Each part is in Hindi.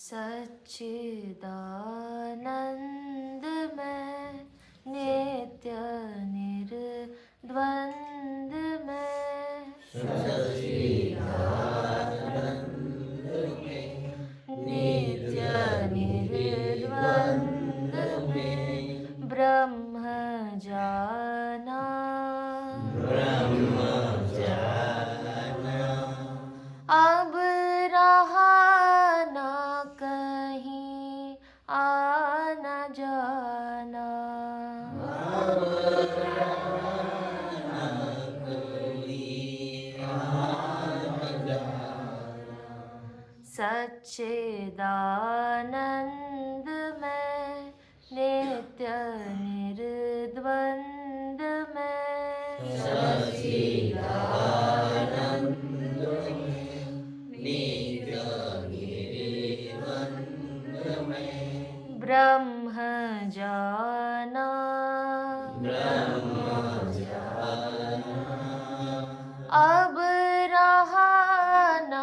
सच्चिदानंद में नित्य निर्द्वंद में नित्य निर्द्वंद में ब्रह्म जाना अब रहा न कहीं आना जाना सच्चिदानंद में नित्य निर्द्वंद में ब्रह्म जाना अब रहा न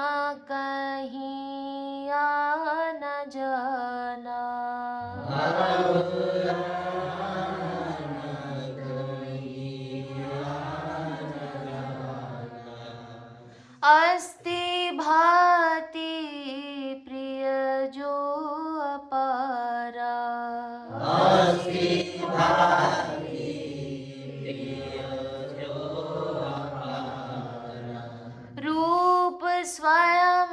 कहीं आना जाना अस्ति भाति प्रिय जो अपारा रूप स्वयं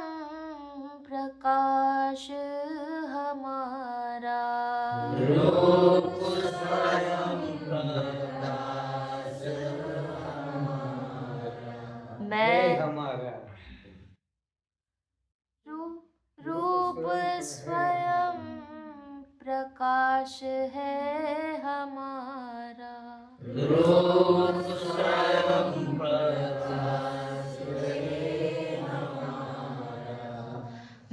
प्रकाश हमारा मैं रूप स्वयं प्रकाश है हमारा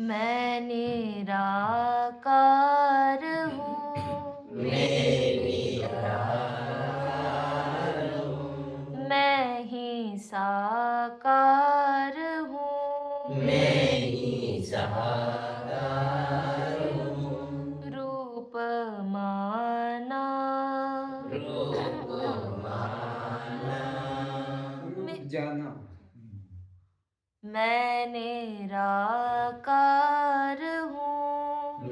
मैं निराकार हूँ मैं ही साकार हूँ रूप माना जाना मैं निराकार हूँ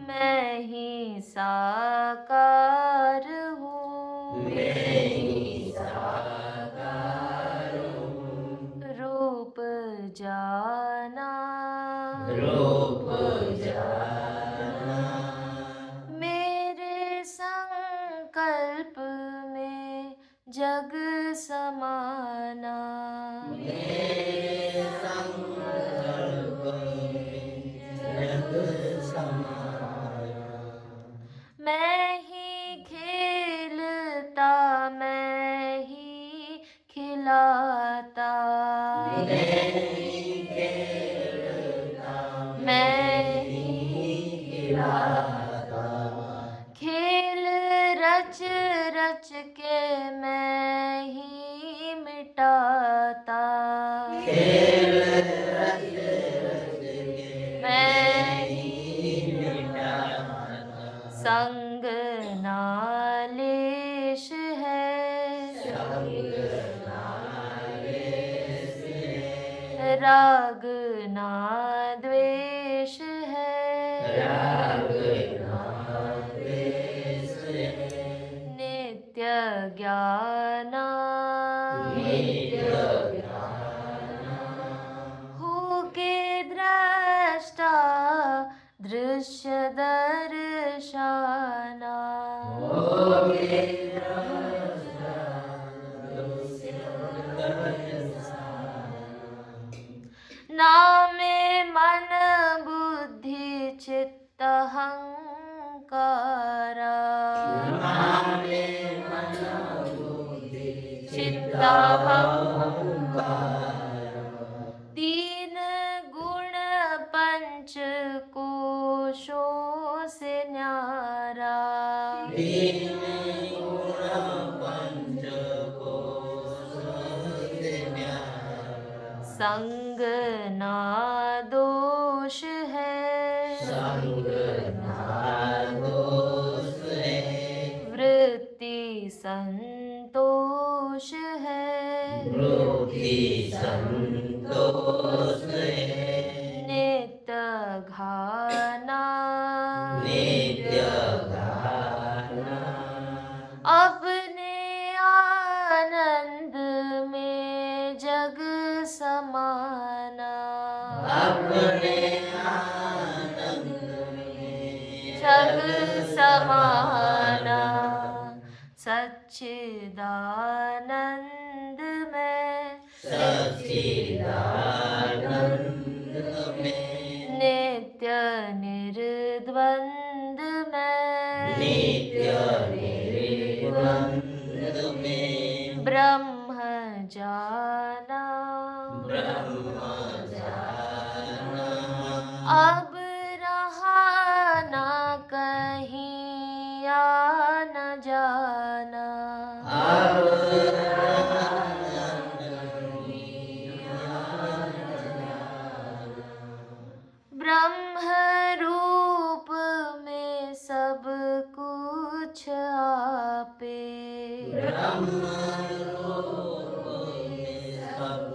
मैं ही साकार हूँ रूप जाना मेरे संकल्प में जग समाना मैं ही खेलता मैं ही खिलाता मैं खेल रच रच के मैं ही मिटाता संग नालेश है राग ना द्वेष है नित्य ज्ञाना हो के दृष्टा दृश्य दर्शाना नामे मन बुद्धि चित्त अहंकारा तीन गुण पंच कोशों से न्यारा संग ना दोष है, संग ना दोष है, वृत्ति संतोष है, वृत्ति संतोष है, नित्य घाना, नित्य गाना, अपने आनंद में जग समाना, अपने आनंद में जग समाना, सच्चिदानंद में, सच्चिदानंद में, नित्य निर्द्वंद में, नित्य निर्द्वंद में, ब्रह्म जाना, ब्रह्म जाना, अब रहा ना कहीं या न जाना, अब ब्रह्म रूप में सब कुछ आपे, ब्रह्म सब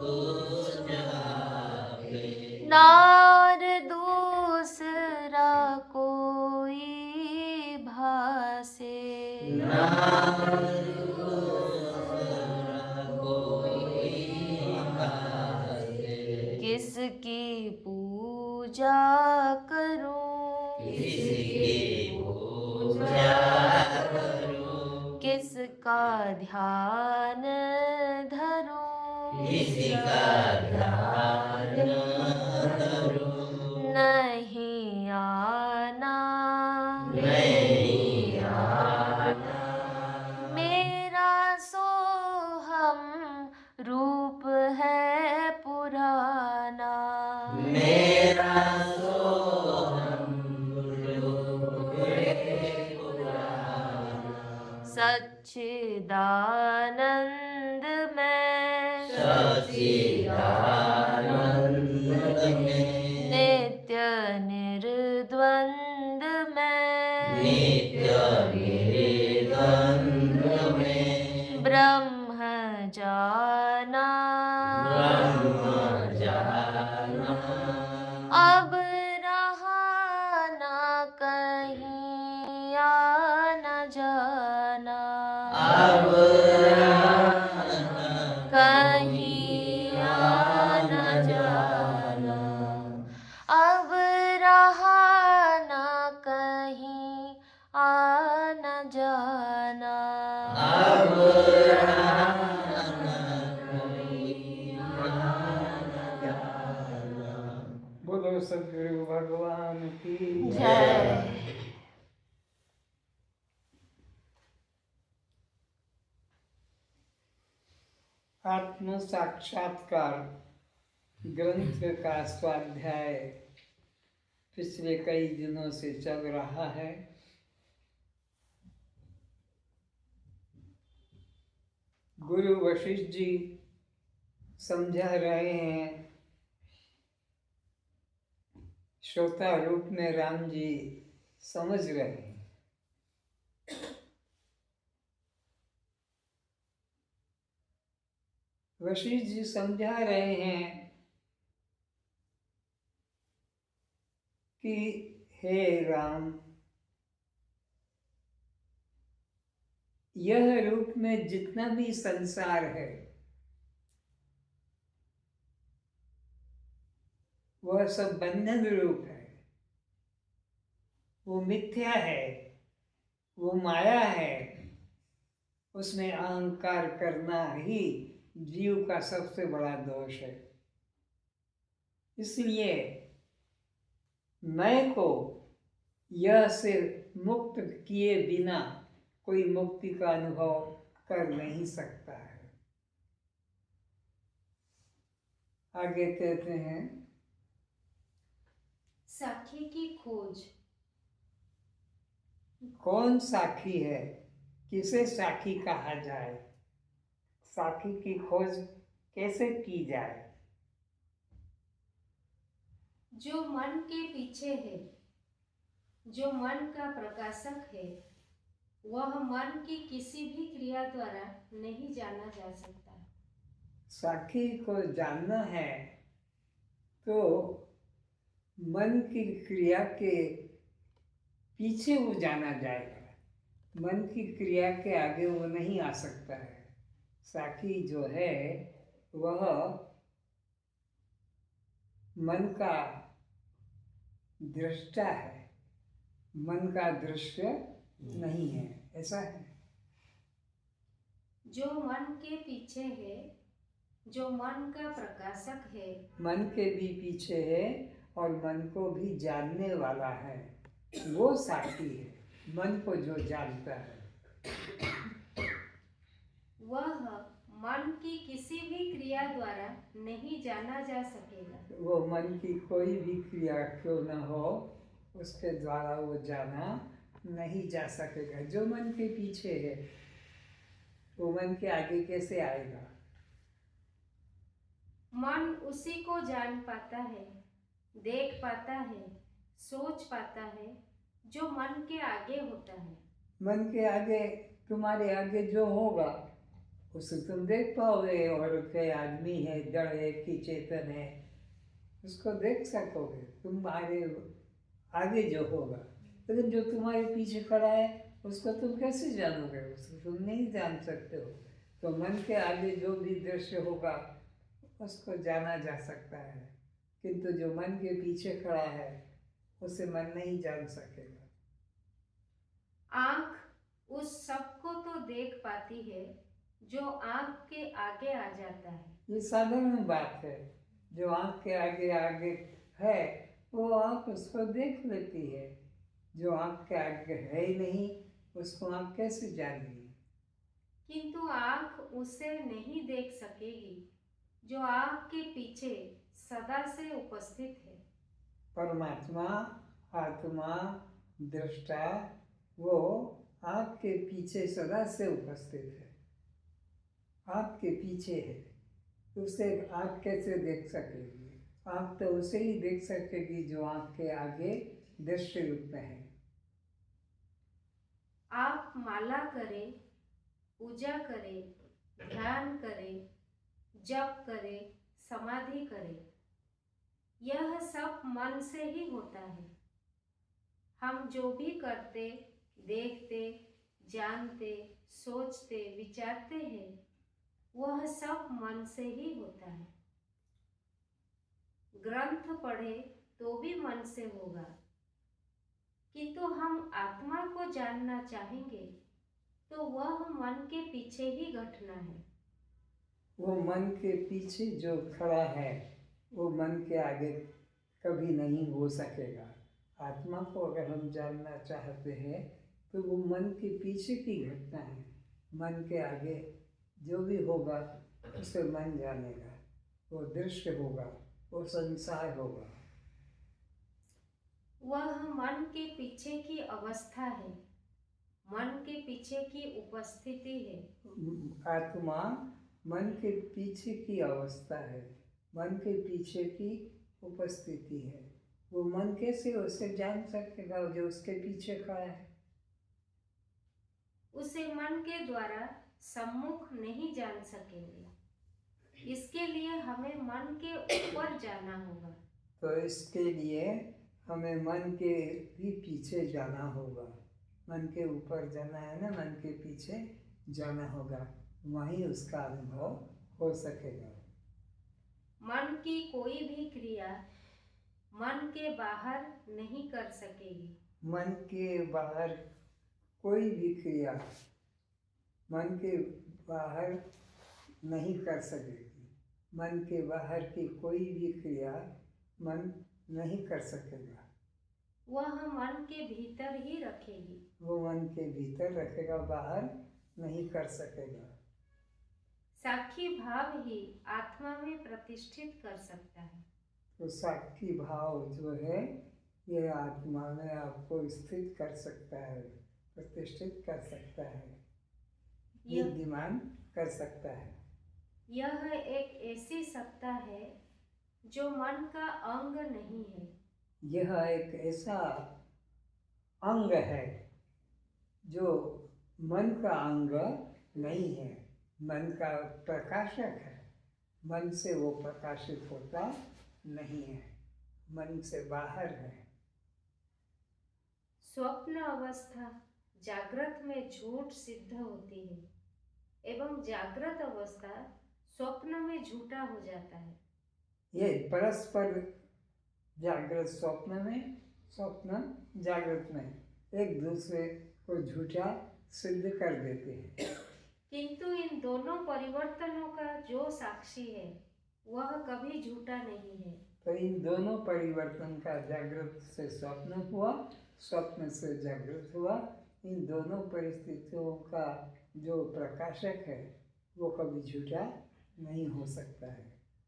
कुछ आपे, नार दूसरा कोई भासे, किसकी पूजा करूं, किसकी पूजा करूं, किसका ध्यान धरूं, किसका ध्यान धरूं, नहीं आना, नहीं आना, मेरा सोहम रूप है पुराना, मेरा सोहम रूप है पुराना, सच्चिदानंद में, सच्चिदानंद में, नित्य निर्द्वंद में, नित्य निर्द्वंद में, ब्रह्म जाना, ब्रह्म जाना, अब रहा ना कहीं या न जाना, अब कहीं या न जाना, अब रहा ना कहीं आ न जाना, अब बोलो सदगुरु भगवान की जय। आत्म साक्षात्कार ग्रंथ का स्वाध्याय पिछले कई दिनों से चल रहा है। गुरु वशिष्ठ जी समझा रहे हैं, श्रोता रूप में राम जी समझ रहे हैं। वशिष्ठ जी समझा रहे हैं कि हे राम, यह रूप में जितना भी संसार है वह सब बंधन रूप है, वो मिथ्या है, वो माया है। उसमें अहंकार करना ही जीव का सबसे बड़ा दोष है। इसलिए मैं को यह से मुक्त किए बिना कोई मुक्ति का अनुभव कर नहीं सकता है। आगे कहते हैं, साखी की खोज। कौन साखी है, किसे साखी कहा जाए, साखी की खोज कैसे की जाए। जो मन के पीछे है, जो मन का प्रकाशक है, वह मन की किसी भी क्रिया द्वारा नहीं जाना जा सकता। साक्षी को जानना है तो मन की क्रिया के पीछे वो जाना जाएगा। मन की क्रिया के आगे वो नहीं आ सकता है। साक्षी जो है वह मन का दृष्टा है, मन का दृश्य नहीं है, ऐसा है। जो मन के पीछे है, जो मन का प्रकाशक है, मन के भी पीछे है और मन को भी जानने वाला है, वो साक्षी है। मन को जो जानता है वह मन की किसी भी क्रिया द्वारा नहीं जाना जा सकेगा। वो मन की कोई भी क्रिया क्यों न हो उसके द्वारा वो जाना नहीं जा सकेगा। जो मन के पीछे है वो मन के आगे कैसे आएगा? मन उसी को जान पाता है, देख पाता है, सोच पाता है जो मन के आगे होता है। मन के आगे, तुम्हारे आगे जो होगा उसे तुम देख पाओगे। और कोई आदमी है, जड़ है कि चेतन है, उसको देख सकोगे तुम्हारे आगे जो होगा। लेकिन जो तुम्हारे पीछे खड़ा है उसको तुम कैसे जानोगे? उसको तुम नहीं जान सकते हो। तो मन के आगे जो भी दृश्य होगा उसको जाना जा सकता है, किंतु जो मन के पीछे खड़ा है उसे मन नहीं जान सकेगा। आँख उस सब को तो देख पाती है जो आँख के आगे आ जाता है। ये साधारण बात है। जो आँख के आगे आगे है वो आँख उसको देख लेती है। जो आँख के आगे है ही नहीं उसको आँख कैसे जानेगी? किंतु आँख उसे नहीं देख सकेगी जो आँख के पीछे सदा से उपस्थित है। परमात्मा, आत्मा, दृष्टा वो आँख के पीछे सदा से उपस्थित है, आँख के पीछे है। उसे आँख कैसे देख सकेगी? आँख तो उसे ही देख सकेगी जो आँख के आगे दृश्य रूप में है। आप माला करे, पूजा करे, ध्यान करे, जप करे, समाधि करे, यह सब मन से ही होता है। हम जो भी करते, देखते, जानते, सोचते, विचारते हैं, वह सब मन से ही होता है। ग्रंथ पढ़े तो भी मन से होगा, किंतु हम आत्मा को जानना चाहेंगे तो वह मन के पीछे ही घटना है। वो मन के पीछे जो खड़ा है वो मन के आगे कभी नहीं हो सकेगा। आत्मा को अगर हम जानना चाहते हैं तो वो मन के पीछे की घटना है। मन के आगे जो भी होगा उसे मन जानेगा, वो दृश्य होगा, वो संसार होगा। वह मन के पीछे की अवस्था है, मन के पीछे की उपस्थिति है। आत्मा मन के पीछे की अवस्था है, मन के पीछे की उपस्थिति है। वो मन कैसे उसे जान सकेगा जो उसके पीछे खड़ा है? उसे मन के द्वारा सम्मुख नहीं जान सकेंगे। इसके लिए हमें मन के ऊपर जाना होगा। तो इसके लिए हमें मन के भी पीछे जाना होगा। मन के ऊपर जाना है ना, मन के पीछे जाना होगा, वहीं उसका अनुभव हो सकेगा। मन की कोई भी क्रिया मन के बाहर नहीं कर सकेगी। मन के बाहर कोई भी क्रिया मन के बाहर नहीं कर सकेगी। मन के बाहर की कोई भी क्रिया मन नहीं कर सकेगा। वह मन के भीतर ही रखेगी। वो मन के भीतर रखेगा, बाहर नहीं कर सकेगा। साक्षी भाव ही आत्मा में प्रतिष्ठित कर सकता है। तो साक्षी भाव जो है ये आत्मा में आपको स्थित कर सकता है, प्रतिष्ठित कर सकता है, विद्यमान कर सकता है। यह एक ऐसी सत्ता है जो मन का अंग नहीं है। यह एक ऐसा अंग है जो मन का अंग नहीं है, मन का प्रकाशक है। मन से वो प्रकाशित होता नहीं है, मन से बाहर है। स्वप्न अवस्था जागृत में झूठ सिद्ध होती है एवं जागृत अवस्था स्वप्न में झूठा हो जाता है। ये परस्पर जागृत स्वप्न में, स्वप्न जागृत में एक दूसरे को झूठा सिद्ध कर देते हैं। किंतु इन दोनों परिवर्तनों का जो साक्षी है वह कभी झूठा नहीं है। तो इन दोनों परिवर्तन का, जागृत से स्वप्न हुआ, स्वप्न से जागृत हुआ, इन दोनों परिस्थितियों का जो प्रकाशक है वो कभी झूठा नहीं हो सकता है,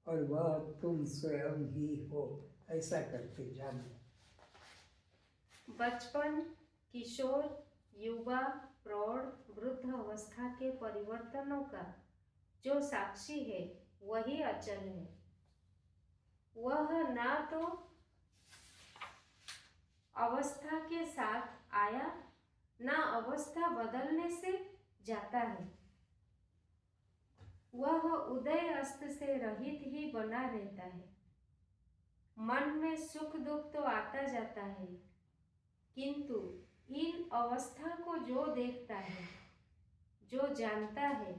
और वह तुम स्वयं ही हो, ऐसा करके जानो। बचपन, किशोर, युवा, प्रौढ़, वृद्ध अवस्था के परिवर्तनों का जो साक्षी है वही अचल है। वह ना तो अवस्था के साथ आया, ना अवस्था बदलने से जाता है। वह उदय अस्त से रहित ही बना रहता है। मन में सुख दुख तो आता जाता है, किंतु इन अवस्था को जो देखता है, जो जानता है,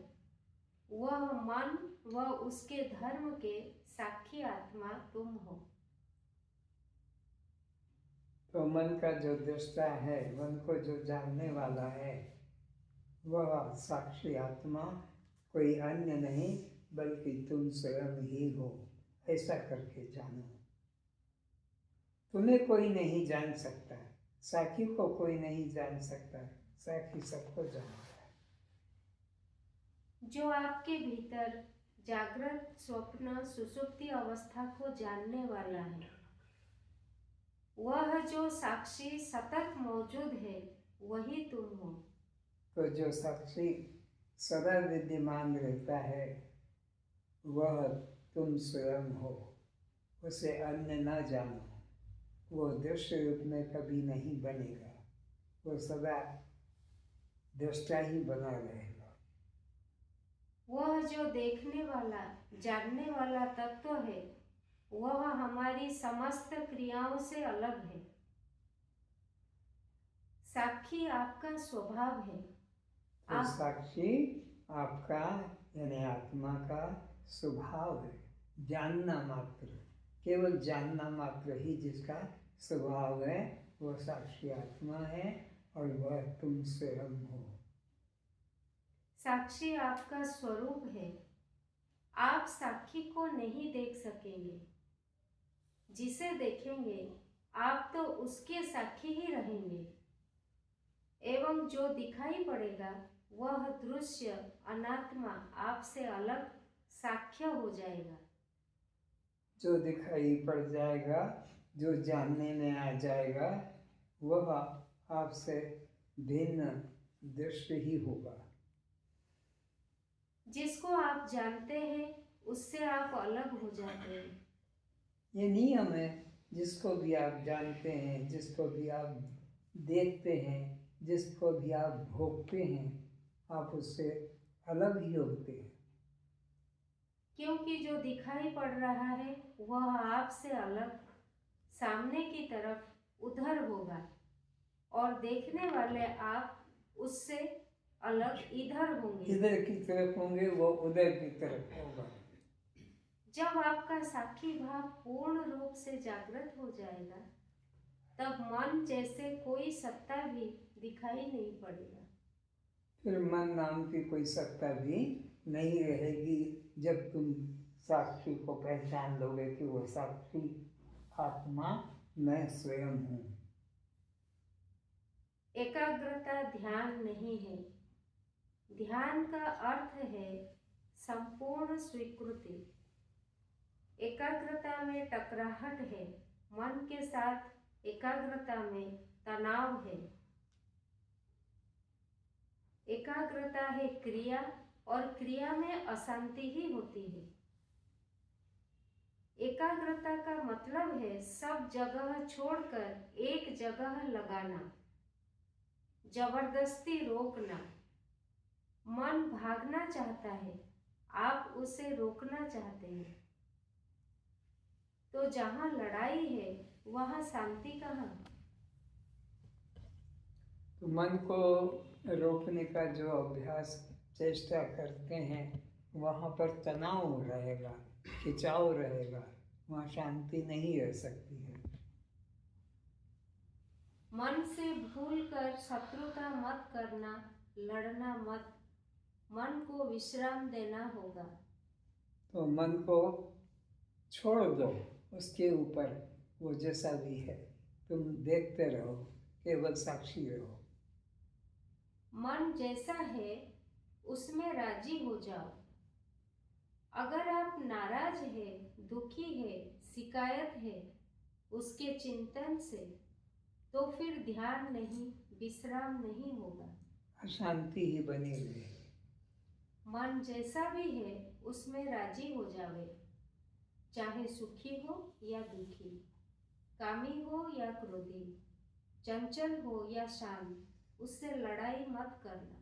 वह मन व उसके धर्म के साक्षी आत्मा तुम हो। तो मन का जो दृष्टा है, मन को जो जानने वाला है, वह साक्षी आत्मा कोई अन्य नहीं बल्कि तुम स्वयं ही हो, ऐसा करके जानो। तुम्हें कोई नहीं जान सकता, साक्षी को कोई नहीं जान सकता, साक्षी सबको जानता है। जो आपके भीतर जागृत, स्वप्न, सुषुप्ति अवस्था को जानने वाला है, वह जो साक्षी सतत मौजूद है, वही तुम हो। तो जो साक्षी सदा विद्यमान रहता है वह तुम स्वयं हो, उसे अन्य न जानो। वो दृश्य रूप में कभी नहीं बनेगा, वो सदा दृष्टा ही बना रहेगा। वह जो देखने वाला, जानने वाला तत्व है, वह हमारी समस्त क्रियाओं से अलग है। साक्षी आपका स्वभाव है। तो साक्षी आपका यानी आत्मा का स्वभाव है, जानना मात्र, केवल जानना मात्र ही जिसका स्वभाव है वो साक्षी आत्मा है, और वह तुम स्वयं हो। साक्षी आपका स्वरूप है। आप साक्षी को नहीं देख सकेंगे। जिसे देखेंगे आप तो उसके साक्षी ही रहेंगे, एवं जो दिखाई पड़ेगा वह दृश्य अनात्मा आपसे अलग साक्ष्य हो जाएगा। जो दिखाई पड़ जाएगा, जो जानने में आ जाएगा, वह आपसे भिन्न दृश्य ही होगा। जिसको आप जानते हैं उससे आप अलग हो जाते हैं। ये नियम है, जिसको भी आप जानते हैं, जिसको भी आप देखते हैं, जिसको भी आप भोगते हैं, आप उससे अलग ही होते हैं। क्योंकि जो दिखाई पड़ रहा है वह आपसे अलग सामने की तरफ उधर होगा, और देखने वाले आप उससे अलग इधर होंगे। इधर की तरफ होंगे, वो उधर की तरफ होगा। जब आपका साक्षी भाव पूर्ण रूप से जागृत हो जाएगा, तब मन जैसे कोई सत्ता भी दिखाई नहीं पड़ेगा। फिर मन नाम की कोई सत्ता भी नहीं रहेगी, जब तुम साक्षी को पहचान लोगे कि वो साक्षी आत्मा मैं स्वयं हूँ। एकाग्रता ध्यान नहीं है। ध्यान का अर्थ है संपूर्ण स्वीकृति। एकाग्रता में टकराहट है, मन के साथ एकाग्रता में तनाव है। एकाग्रता है क्रिया, और क्रिया में अशांति ही होती है। एकाग्र एकाग्रता का मतलब है सब जगह छोड़कर एक जगह लगाना, जबरदस्ती रोकना। मन भागना चाहता है, आप उसे रोकना चाहते हैं। तो जहाँ लड़ाई है वहाँ शांति कहाँ? तो मन को रोकने का जो अभ्यास चेष्टा करते हैं वहाँ पर तनाव रहेगा, खिंचाव रहेगा, वहाँ शांति नहीं रह सकती है। मन से भूलकर शत्रुता मत करना, लड़ना मत। मन को विश्राम देना होगा। तो मन को छोड़ दो, उसके ऊपर वो जैसा भी है तुम देखते रहो, केवल साक्षी रहो। मन जैसा है उसमें राजी हो जाओ। अगर आप नाराज है, दुखी है, शिकायत है उसके चिंतन से, तो फिर ध्यान नहीं, विश्राम नहीं होगा। अशांति ही बनी रहे। मन जैसा भी है उसमें राजी हो जावे, चाहे सुखी हो या दुखी, कामी हो या क्रोधी, चंचल हो या शांत, उससे लड़ाई मत करना।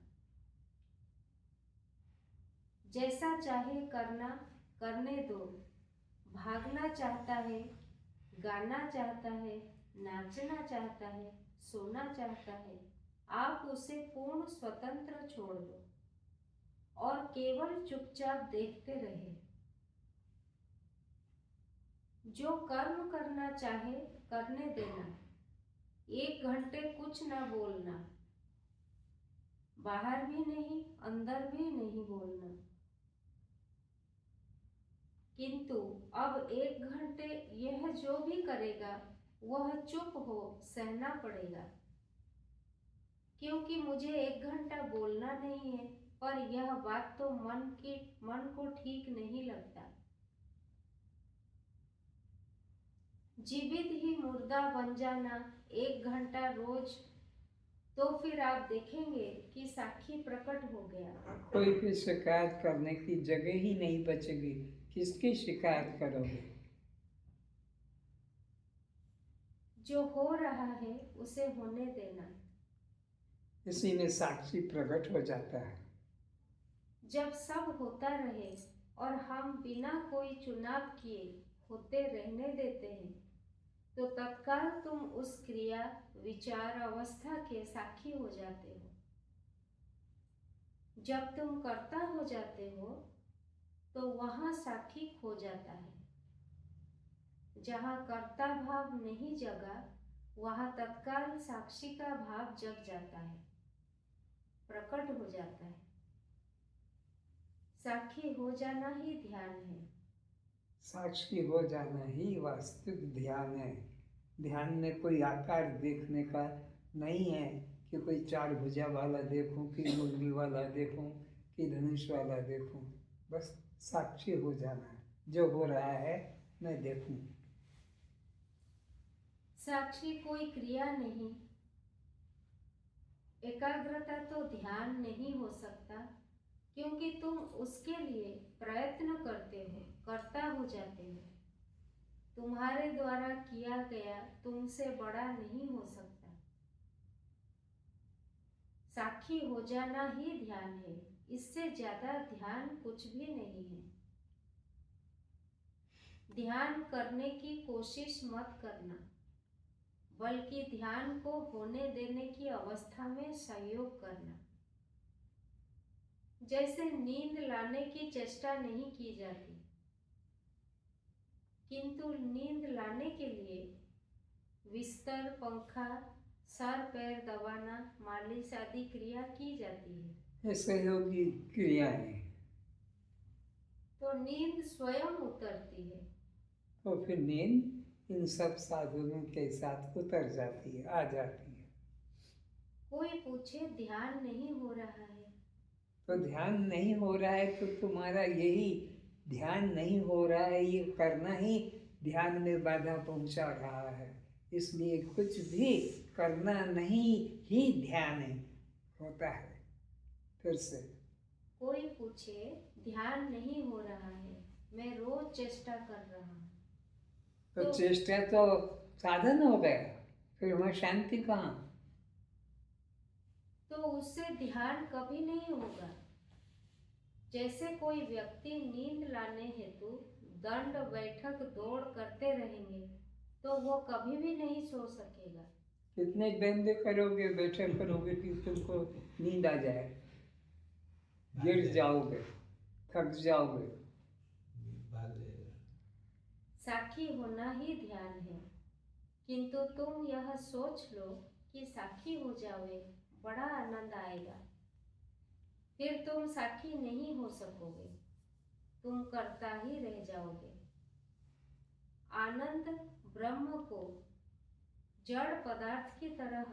जैसा चाहे करना, करने दो। भागना चाहता है, गाना चाहता है, नाचना चाहता है, सोना चाहता है, आप उसे पूर्ण स्वतंत्र छोड़ दो और केवल चुपचाप देखते रहे। जो कर्म करना चाहे करने देना। 1 घंटे कुछ ना बोलना, बाहर भी नहीं, अंदर भी नहीं बोलना। किंतु अब 1 घंटे यह जो भी करेगा वह चुप हो सहना पड़ेगा, क्योंकि मुझे 1 घंटा बोलना नहीं है, पर यह बात तो मन को ठीक नहीं लगता। जीवित ही मुर्दा बन जाना 1 घंटा रोज, तो फिर आप देखेंगे कि साक्षी प्रकट हो गया। कोई भी शिकायत करने की जगह ही नहीं बचेगी, किसकी शिकायत करोगे? जो हो रहा है उसे होने देना। इसी में साक्षी प्रकट हो जाता है। जब सब होता रहे और हम बिना कोई चुनाव किए होते रहने देते हैं, तो तत्काल तुम उस क्रिया, विचार, अवस्था के साक्षी हो जाते हो। जब तुम कर्ता हो जाते हो तो वहाँ साक्षी खो जाता है। जहाँ कर्ता भाव नहीं जगा, वहाँ तत्काल साक्षी का भाव जग जाता है, प्रकट हो जाता है। साक्षी हो जाना ही ध्यान है। साक्षी हो जाना ही वास्तविक ध्यान है। ध्यान में कोई आकार देखने का नहीं है कि कोई 4 भुजा वाला देखूं, कि मुरली वाला देखूं, कि धनुष वाला देखूं। बस साक्षी हो जाना है, जो हो रहा है मैं देखूं। साक्षी कोई क्रिया नहीं। एकाग्रता तो ध्यान नहीं हो सकता, क्योंकि तुम उसके लिए प्रयत्न करते हो, कर्ता हो जाते हो। तुम्हारे द्वारा किया गया तुमसे बड़ा नहीं हो सकता। साक्षी हो जाना ही ध्यान है, इससे ज्यादा ध्यान कुछ भी नहीं है। ध्यान करने की कोशिश मत करना, बल्कि ध्यान को होने देने की अवस्था में सहयोग करना। जैसे नींद लाने की चेष्टा नहीं की जाती, किंतु नींद लाने के लिए बिस्तर, पंखा, सर पैर दबाना, मालिश आदि क्रिया की जाती है। ये सहयोगी क्रियाएं। तो नींद स्वयं उतरती है। तो फिर नींद इन सब साधनों के साथ उतर जाती है, आ जाती है। कोई पूछे ध्यान नहीं हो रहा है, तो ध्यान नहीं हो रहा है तो तुम्हारा यही ध्यान नहीं हो रहा है, ये करना ही ध्यान में बाधा पहुंचा रहा है। इसलिए कुछ भी करना नहीं ही ध्यान होता है। फिर से कोई पूछे ध्यान नहीं हो रहा है, मैं रोज चेष्टा कर रहा हूँ, तो चेष्टा तो साधन हो गया, फिर वहाँ शांति कहाँ? तो उससे ध्यान कभी नहीं होगा। जैसे कोई व्यक्ति नींद लाने हेतु दंड बैठक दौड़ करते रहेंगे तो वो कभी भी नहीं सो सकेगा। कितने बंदे करोगे, बैठे करोगे कि तुमको नींद आ जाए, गिर जाओगे, थक जाओगे। साखी होना ही ध्यान है, किंतु तुम यह सोच लो कि साखी हो जाओगे, बड़ा आनंद आएगा। फिर तुम साखी नहीं हो सकोगे, तुम करता ही रह जाओगे। आनंद ब्रह्म को जड़ पदार्थ की तरह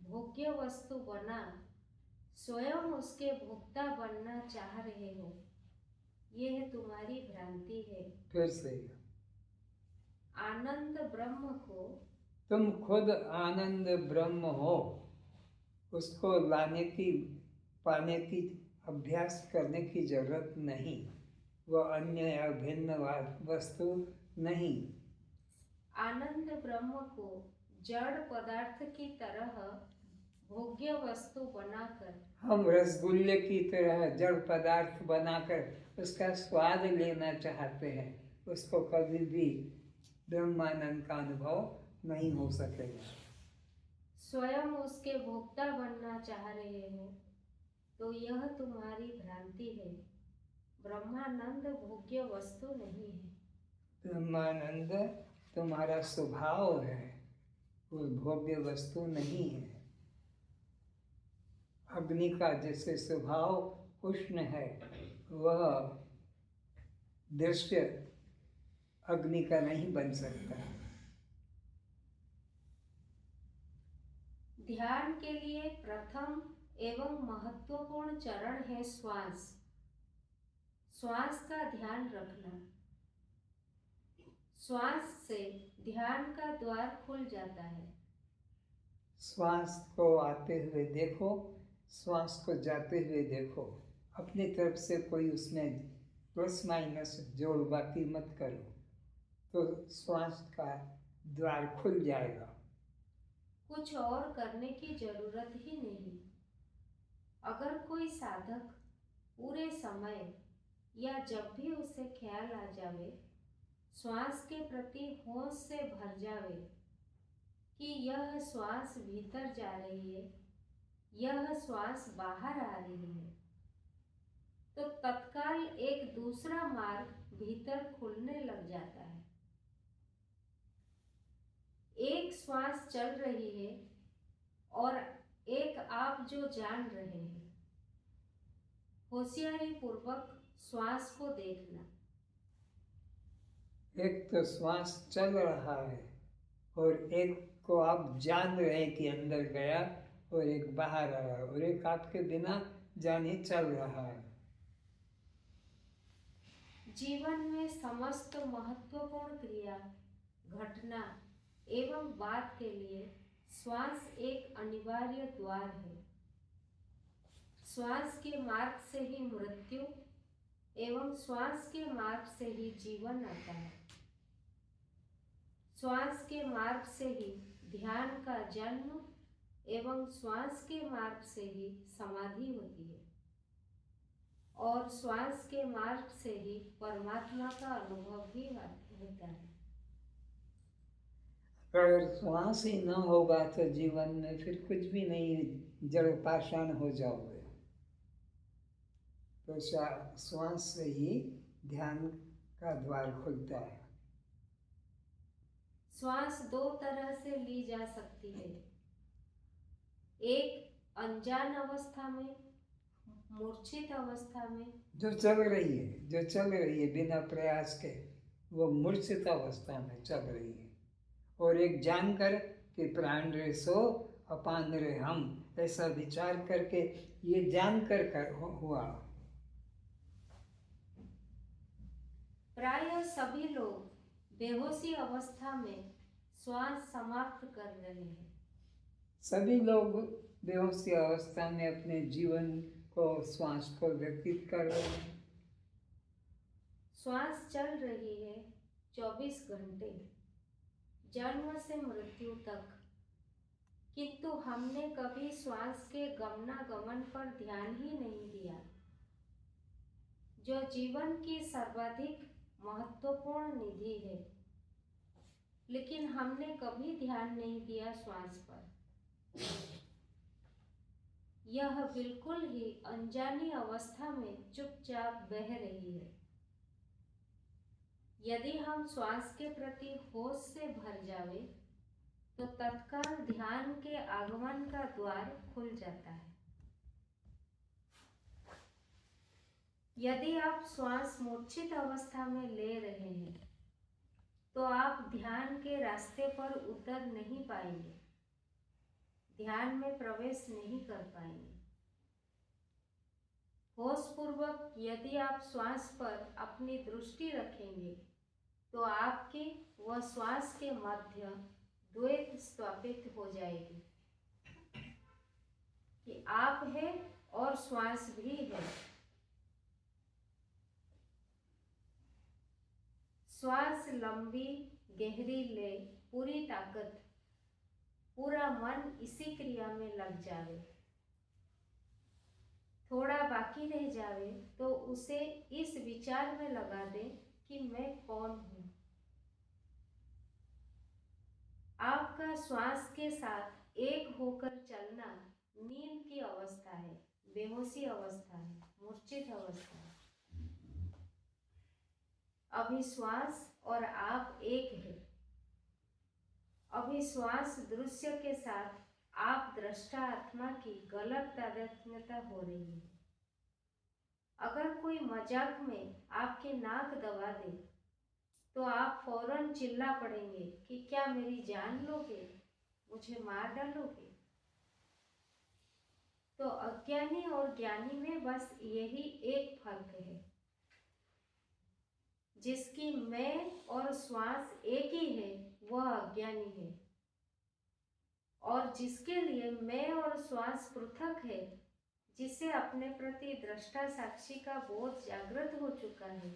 भोग्य वस्तु बना स्वयं उसके भोक्ता बनना चाह रहे हो, यह तुम्हारी भ्रांति है। फिर से आनंद ब्रह्म को तुम खुद आनंद ब्रह्म हो, उसको लाने की पाने की अभ्यास करने की जरूरत नहीं। वह अन्य अभिन्न वस्तु नहीं। आनंद ब्रह्म को जड़ पदार्थ की तरह भोग्य वस्तु बनाकर हम रसगुल्ले की तरह जड़ पदार्थ बनाकर उसका स्वाद लेना चाहते हैं, उसको कभी भी ब्रह्मानंद का अनुभव नहीं हो सकेगा। स्वयं उसके भोक्ता बनना चाह रहे हो, तो यह तुम्हारी भ्रांति है। ब्रह्मानंद भोग्य वस्तु नहीं है। ब्रह्मानंद तुम्हारा स्वभाव है, वो भोग्य वस्तु नहीं है। अग्नि का जैसे स्वभाव उष्ण है, वह दृश्य अग्नि का नहीं बन सकता। ध्यान के लिए प्रथम एवं महत्वपूर्ण चरण है श्वास। श्वास का ध्यान रखना। श्वास से ध्यान का द्वार खुल जाता है। श्वास को आते हुए देखो, श्वास को जाते हुए देखो। अपनी तरफ से कोई उसमें प्लस माइनस जोड़ बाकी मत करो, तो श्वास का द्वार खुल जाएगा। कुछ और करने की जरूरत ही नहीं। अगर कोई साधक पूरे समय या जब भी उसे ख्याल आ जावे, श्वास के प्रति होश से भर जावे कि यह श्वास भीतर जा रही है, यह श्वास बाहर आ रही है, तो तत्काल एक दूसरा मार्ग भीतर खुलने लग जाता है। एक श्वास चल रही है और एक आप जो जान रहे हैं। होशियारी पूर्वक श्वास को देखना। एक तो श्वास चल रहा है और एक को आप जान रहे हैं कि अंदर गया और एक बाहर आया, और एक आपके बिना जाने चल रहा है। जीवन में समस्त महत्वपूर्ण क्रिया, घटना एवं बात के लिए श्वास एक अनिवार्य द्वार है। श्वास के मार्ग से ही मृत्यु एवं श्वास के मार्ग से ही जीवन आता है। श्वास के मार्ग से ही ध्यान का जन्म एवं श्वास के मार्ग से ही समाधि होती है, और श्वास के मार्ग से ही परमात्मा का अनुभव भी होता है। अगर श्वास ही न होगा तो जीवन में फिर कुछ भी नहीं, जड़ पाषाण हो जाओगे। तो श्वास से ही ध्यान का द्वार खुलता है। श्वास दो तरह से ली जा सकती है। एक अनजान अवस्था में, मूर्छित अवस्था में। जो चल रही है बिना प्रयास के, वो मूर्छित अवस्था में चल रही है। और एक जानकर कि प्राण रे सो अपान रे हम, ऐसा विचार करके ये जानकर हुआ। प्रायः सभी लोग बेहोशी अवस्था में श्वास समाप्त कर रहे हैं। सभी लोग बेहोशी अवस्था में अपने जीवन को, श्वास को व्यतीत कर रहे हैं। श्वास चल रही है, 24 घंटे, जन्म से मृत्यु तक, किंतु हमने कभी श्वास के गमनागमन पर ध्यान ही नहीं दिया, जो जीवन की सर्वाधिक महत्वपूर्ण निधि है। लेकिन हमने कभी ध्यान नहीं दिया श्वास पर। यह बिल्कुल ही अनजानी अवस्था में चुपचाप बह रही है। यदि हम श्वास के प्रति होश से भर जावे तो तत्काल ध्यान के आगमन का द्वार खुल जाता है। यदि आप श्वास मूर्छित अवस्था में ले रहे हैं तो आप ध्यान के रास्ते पर उतर नहीं पाएंगे, ध्यान में प्रवेश नहीं कर पाएंगे। होशपूर्वक यदि आप श्वास पर अपनी दृष्टि रखेंगे तो आपके व श्वास के मध्य द्वैत स्थापित हो जाएगी कि आप है और श्वास भी है। श्वास लंबी गहरी ले, पूरी ताकत, पूरा मन इसी क्रिया में लग जावे। थोड़ा बाकी रह जावे तो उसे इस विचार में लगा दे कि मैं कौन हूँ। आपका श्वास के साथ एक होकर चलना नींद की अवस्था है, बेहोशी अवस्था है, मूर्छित अवस्था है। अभी श्वास और आप एक है। अभी श्वास दृश्य के साथ आप दृष्टा आत्मा की गलत तादात्म्यता हो रही है। अगर कोई मजाक में आपके नाक दबा दे तो आप फौरन चिल्ला पड़ेंगे कि क्या मेरी जान लोगे, मुझे मार डालोगे। तो अज्ञानी और ज्ञानी में बस यही एक फर्क है। जिसकी मैं और श्वास एक ही है वह अज्ञानी है, और जिसके लिए मैं और श्वास पृथक है, जिसे अपने प्रति दृष्टा साक्षी का बोध जागृत हो चुका है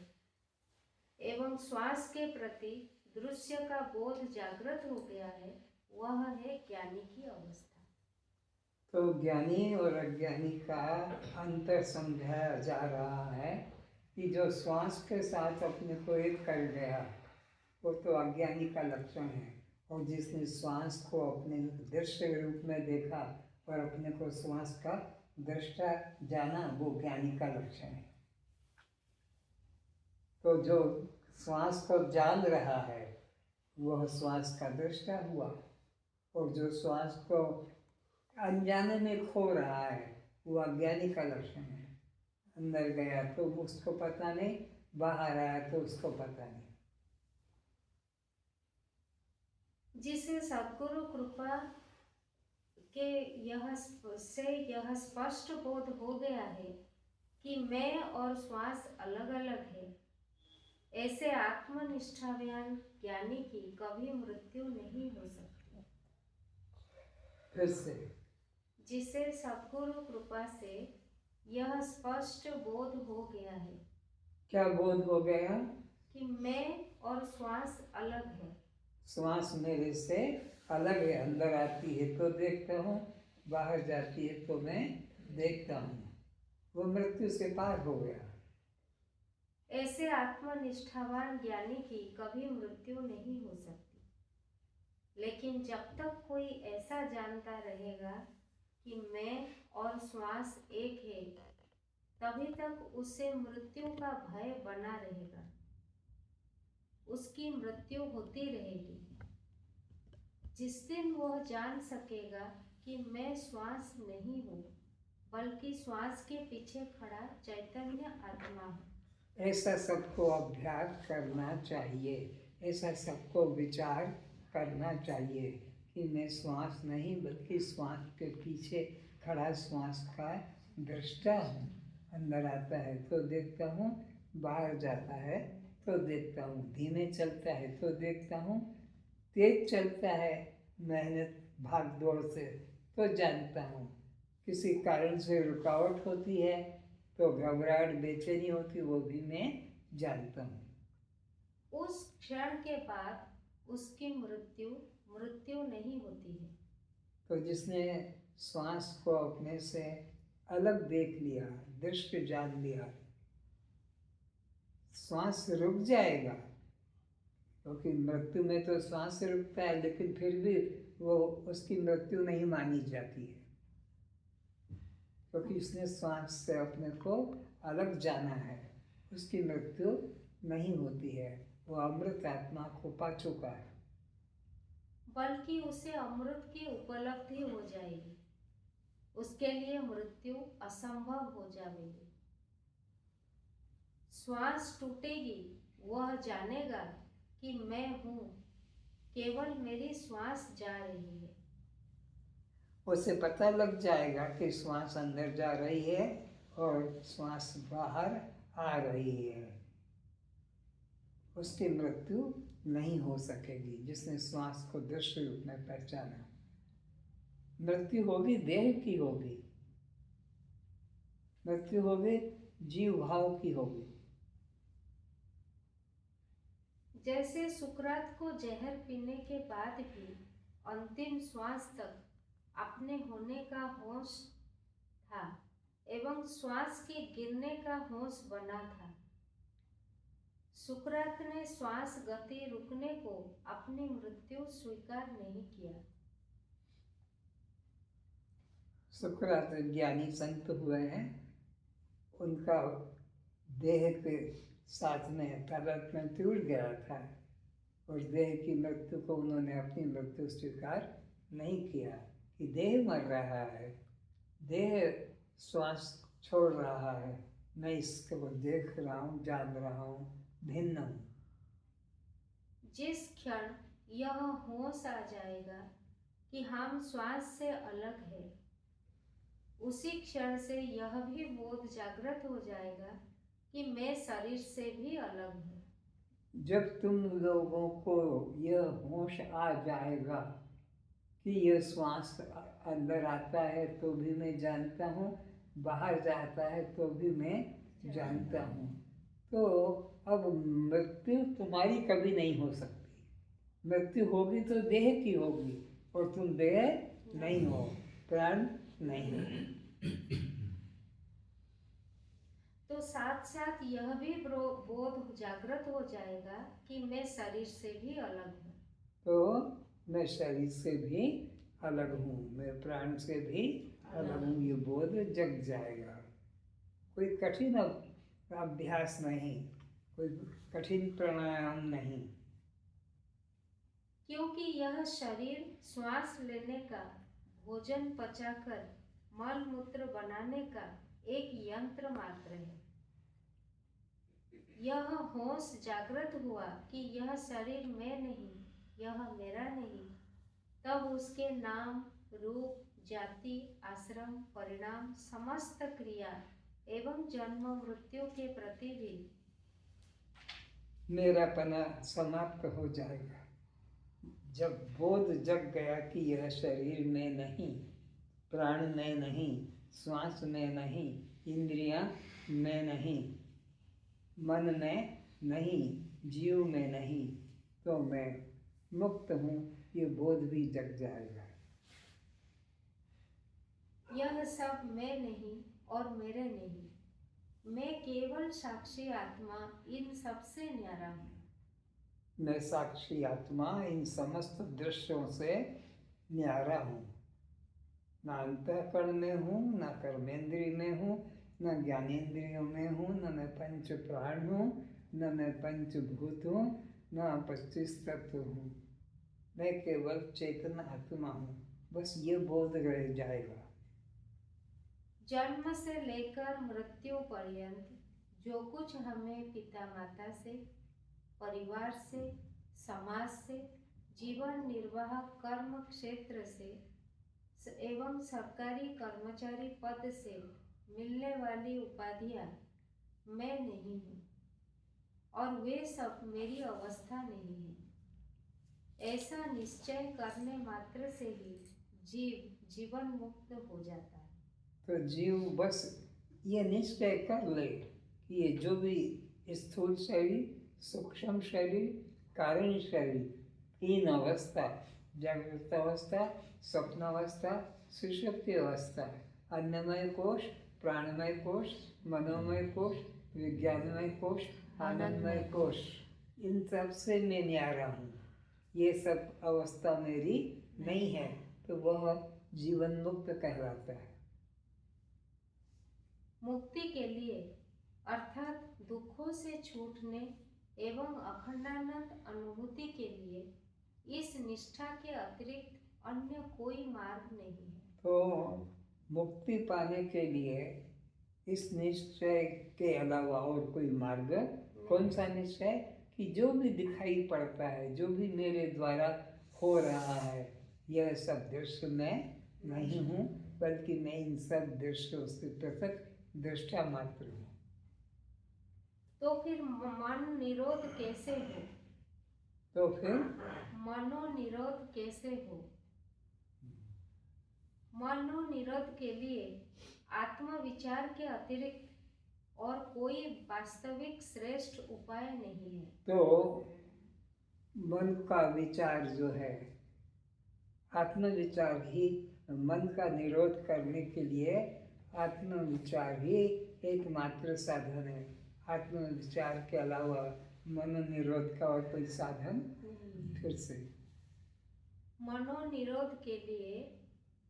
एवं श्वास के प्रति दृश्य का बोध जागृत हो गया है, वह है ज्ञानी की अवस्था। तो ज्ञानी और अज्ञानी का अंतर समझाया जा रहा है कि जो श्वास के साथ अपने को एक कर गया वो तो अज्ञानी का लक्षण है, और जिसने श्वास को अपने दृश्य रूप में देखा और अपने को श्वास का दृष्टा जाना वो ज्ञानी का लक्षण है। तो जो श्वास को जान रहा है वह श्वास का दृष्टा हुआ, और जो श्वास को अनजाने में खो रहा है वो अज्ञानी का लक्षण है। अंदर गया तो उसको पता नहीं, बाहर आया तो उसको पता नहीं। जिसे सद्गुरु कृपा के यह स्पष्ट बोध हो गया है कि मैं और श्वास अलग अलग है, ऐसे आत्मनिष्ठावान ज्ञानी की कभी मृत्यु नहीं हो सकती। फिर से जिसे सद्गुरु कृपा से यह स्पष्ट बोध हो गया है। क्या बोध हो गया? कि मैं और श्वास अलग है। श्वास मेरे से अलग है, अंदर आती है तो देखता हूँ, बाहर जाती है तो मैं देखता हूँ। वो मृत्यु से पार हो गया। ऐसे आत्मनिष्ठावान ज्ञानी की कभी मृत्यु नहीं हो सकती। लेकिन जब तक कोई ऐसा जानता रहेगा कि मैं और श्वास एक है, तभी तक उसे मृत्यु का भय बना रहेगा। उसकी मृत्यु होती रहेगी। जिस दिन वह जान सकेगा कि मैं श्वास नहीं हूँ, बल्कि श्वास के पीछे खड़ा चैतन्य आत्मा हूँ। ऐसा सबको अभ्यास करना चाहिए, ऐसा सबको विचार करना चाहिए कि मैं श्वास नहीं बल्कि श्वास के पीछे खड़ा श्वास का दृष्टा हूँ। अंदर आता है तो देखता हूँ, बाहर जाता है तो देखता हूँ, धीमे चलता है तो देखता हूँ, तेज चलता है मेहनत भाग दौड़ से तो जानता हूँ, किसी कारण से रुकावट होती है तो घबराहट बेचैनी होती, वो भी मैं जानता हूँ। उस क्षण के बाद उसकी मृत्यु नहीं होती है। तो जिसने श्वास को अपने से अलग देख लिया, दृष्टि जान लिया, श्वास रुक जाएगा, क्योंकि मृत्यु में तो श्वास रुकता है, लेकिन फिर भी वो उसकी मृत्यु नहीं मानी जाती है, क्योंकि उसने श्वास से अपने को अलग जाना है। उसकी मृत्यु नहीं होती है, वो अमृत आत्मा को पा चुका है। बल्कि उसे अमृत की उपलब्धि हो जाएगी, उसके लिए मृत्यु असंभव हो जाएगी। श्वास टूटेगी, वह जानेगा कि मैं हूँ, केवल मेरी श्वास जा रही है। उसे पता लग जाएगा कि श्वास अंदर जा रही है और श्वास बाहर आ रही है। उसकी मृत्यु नहीं हो सकेगी जिसने श्वास को दृश्य रूप में पहचाना। मृत्यु होगी देह की होगी, मृत्यु होगी जीव भाव की होगी। जैसे सुकरात को जहर पीने के बाद भी अंतिम श्वास तक अपने होने का होश था एवं श्वास के गिरने का होश बना था। सुकरात ने श्वास गति रुकने को अपनी मृत्यु स्वीकार नहीं किया। सुकरात ज्ञानी संत हुए हैं, उनका देह के साथ में तादात्म्य टूट गया था और देह की मृत्यु को उन्होंने अपनी मृत्यु स्वीकार नहीं किया कि देह मर रहा है, देह श्वास छोड़ रहा है, मैं इसको देख रहा हूँ, जान रहा हूँ, भिन्न हूँ। जिस क्षण यह होश आ जाएगा कि हम श्वास से अलग है, उसी क्षण से यह भी बोध जागृत हो जाएगा कि मैं शरीर से भी अलग हूँ। जब तुम लोगों को यह होश आ जाएगा कि यह श्वास अंदर आता है तो भी मैं जानता हूँ, बाहर जाता है तो भी मैं जानता हूँ, तो अब मृत्यु तुम्हारी कभी नहीं हो सकती। मृत्यु होगी तो देह की होगी और तुम देह नहीं हो, प्राण नहीं हो। तो साथ साथ यह भी बोध जागृत हो जाएगा कि मैं शरीर से भी अलग हूँ। तो मैं शरीर से भी अलग हूँ, मैं प्राण से भी अलग हूँ, ये बोध जग जाएगा। कोई कठिन अभ्यास नहीं, कोई कठिन प्राणायाम नहीं, क्योंकि यह शरीर श्वास लेने का, भोजन पचाकर मल मूत्र बनाने का एक यंत्र मात्र है। यह होश जागृत हुआ कि यह शरीर मैं नहीं, यह मेरा नहीं, तब उसके नाम, रूप, जाति, आश्रम, परिणाम, समस्त क्रिया एवं जन्म मृत्यु के प्रति भी मेरापना समाप्त हो जाएगा। जब बोध जग गया कि यह शरीर में नहीं, प्राण में नहीं, श्वास में नहीं, इंद्रियां में नहीं, मन में नहीं, जीव में नहीं, तो मैं मुक्त हूँ, ये बोध भी जग जाएगा। यह सब मैं नहीं और मेरे नहीं, मैं केवल साक्षी आत्मा इन सबसे न्यारा हूँ। मैं साक्षी आत्मा इन समस्त दृश्यों से न्यारा हूँ। न अंतःकरण में हूँ, न कर्मेंद्रिय में हूँ, न ज्ञानेंद्रियों में हूँ, न मैं पंच प्राण हूँ, न मैं पंचभूत हूँ, न 25 तत्व हूँ। मैं केवल चेतन आत्मा हूँ। बस ये बोध रह जाएगा। जन्म से लेकर मृत्यु पर्यंत जो कुछ हमें पिता माता से, परिवार से, समाज से, जीवन निर्वाह कर्म क्षेत्र से एवं सरकारी कर्मचारी पद से मिलने वाली उपाधियां मैं नहीं हूँ और वे सब मेरी अवस्था नहीं है। ऐसा निश्चय करने मात्र से ही जीव जीवन मुक्त हो जाता है। तो जीव बस ये निश्चय कर ले कि ये जो भी स्थूल शरीर, सूक्ष्म शरीर, कारण शरीर, 3 अवस्था, जागृत अवस्था, स्वप्न अवस्था, सुषुप्ति अवस्था, अन्नमय कोश, प्राणमय कोश, मनोमय कोश, विज्ञानमय कोश, आनंदमय कोश, इन सब से मैं न्यारा हूँ। ये सब अवस्था मेरी नहीं है, तो वह जीवन मुक्त कहलाता है। मुक्ति के लिए अर्थात दुखों से छूटने एवं अखंडानंद अनुभूति के लिए इस निष्ठा के अतिरिक्त अन्य कोई मार्ग नहीं है। तो मुक्ति पाने के लिए इस निश्चय के अलावा और कोई मार्ग, कौन सा निश्चय? कि जो भी दिखाई पड़ता है, जो भी मेरे द्वारा हो रहा है, यह सब दृश्य मैं नहीं हूँ, बल्कि मैं इन सब दृश्यों से पृथक दृष्टा मात्र हूँ। तो फिर मन निरोध कैसे हो? तो फिर मनोनिरोध कैसे हो? मनोनिरोध के लिए आत्मविचार के अतिरिक्त और कोई वास्तविक श्रेष्ठ उपाय नहीं है। तो मन का विचार जो है, आत्मविचार ही मन का निरोध करने के लिए आत्मविचार ही एकमात्र साधन है। आत्मविचार के अलावा मनोनिरोध का और कोई साधन फिर से। मनोनिरोध के लिए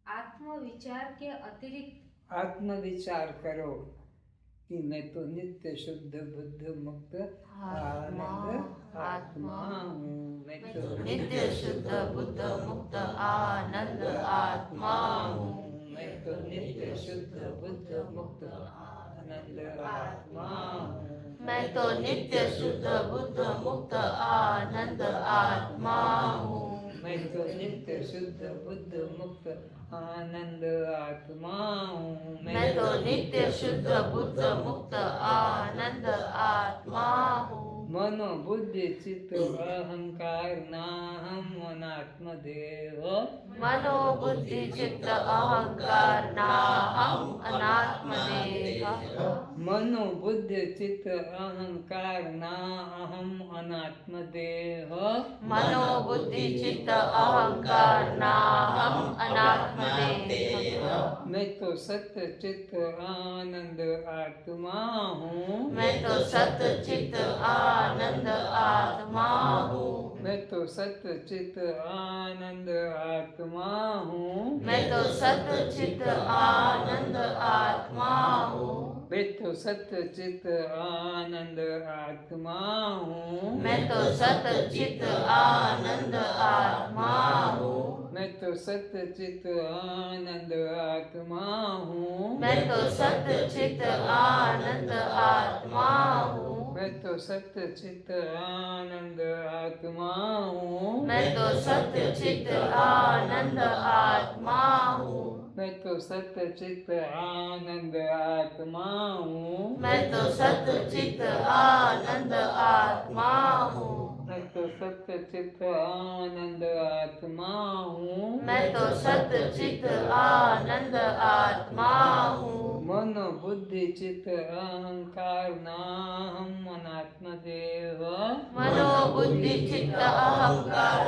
आत्मविचार के अतिरिक्त आत्मविचार करो कि मैं तो नित्य शुद्ध बुद्ध मुक्त आनंद आत्मा हूँ। मैं तो नित्य शुद्ध बुद्ध मुक्त आनंद आत्मा हूँ। मैं तो नित्य शुद्ध बुद्ध मुक्त आनंद आत्मा हूँ। मैं तो नित्य शुद्ध बुद्ध मुक्त आनंद आत्मा हूँ। मैं तो नित्य शुद्ध बुद्ध मुक्त आनंद आत्मा हूँ। मैं तो नित्य शुद्ध बुद्ध मुक्त आनंद आत्मा हूँ। मनो बुद्धि चित्त अहंकार नाहम अनात्म देह। मनो बुद्धि चित्त अहंकार नाहम अनात्म देह। मनो बुद्धि चित्त अहंकार ना अहम अनात्म देह। मनो बुद्धि चित्त अहंकार नाहम अनात्म देह। मैं तो सत्य चित्त आनंद आत्मा हूँ। मैं तो सत्य चित्त आनंद आत्मा हूँ। मैं तो सत्य चित्त आनंद आत्मा हूँ। मैं तो सत्य चित्त आनंद आत्मा हूँ। मैं तो सत्य चित्त आनंद आत्मा हूँ। मैं तो सत्य चित्त आनंद आत्मा हूँ। मैं तो सत्य चित्त आनंद आत्मा हूँ। मैं तो सत्य चित्त आनंद आत्मा हूँ। मैं तो सत्य चित्त आनंद आत्मा हूँ। मैं तो सत्य चित्त आनंद आत्मा हूँ। मैं तो सत्य चित्त आनंद आत्मा हूँ। मैं तो सत्य चित्त आनंद आत्मा हूँ। मैं तो सत्य चित्त आनंद आत्मा हूँ। मैं तो सत्य चित्त आनंद आत्मा हूँ। मनो बुद्धि चित्त अहंकार नाहम अनात्म देह। मनो बुद्धि चित्त अहंकार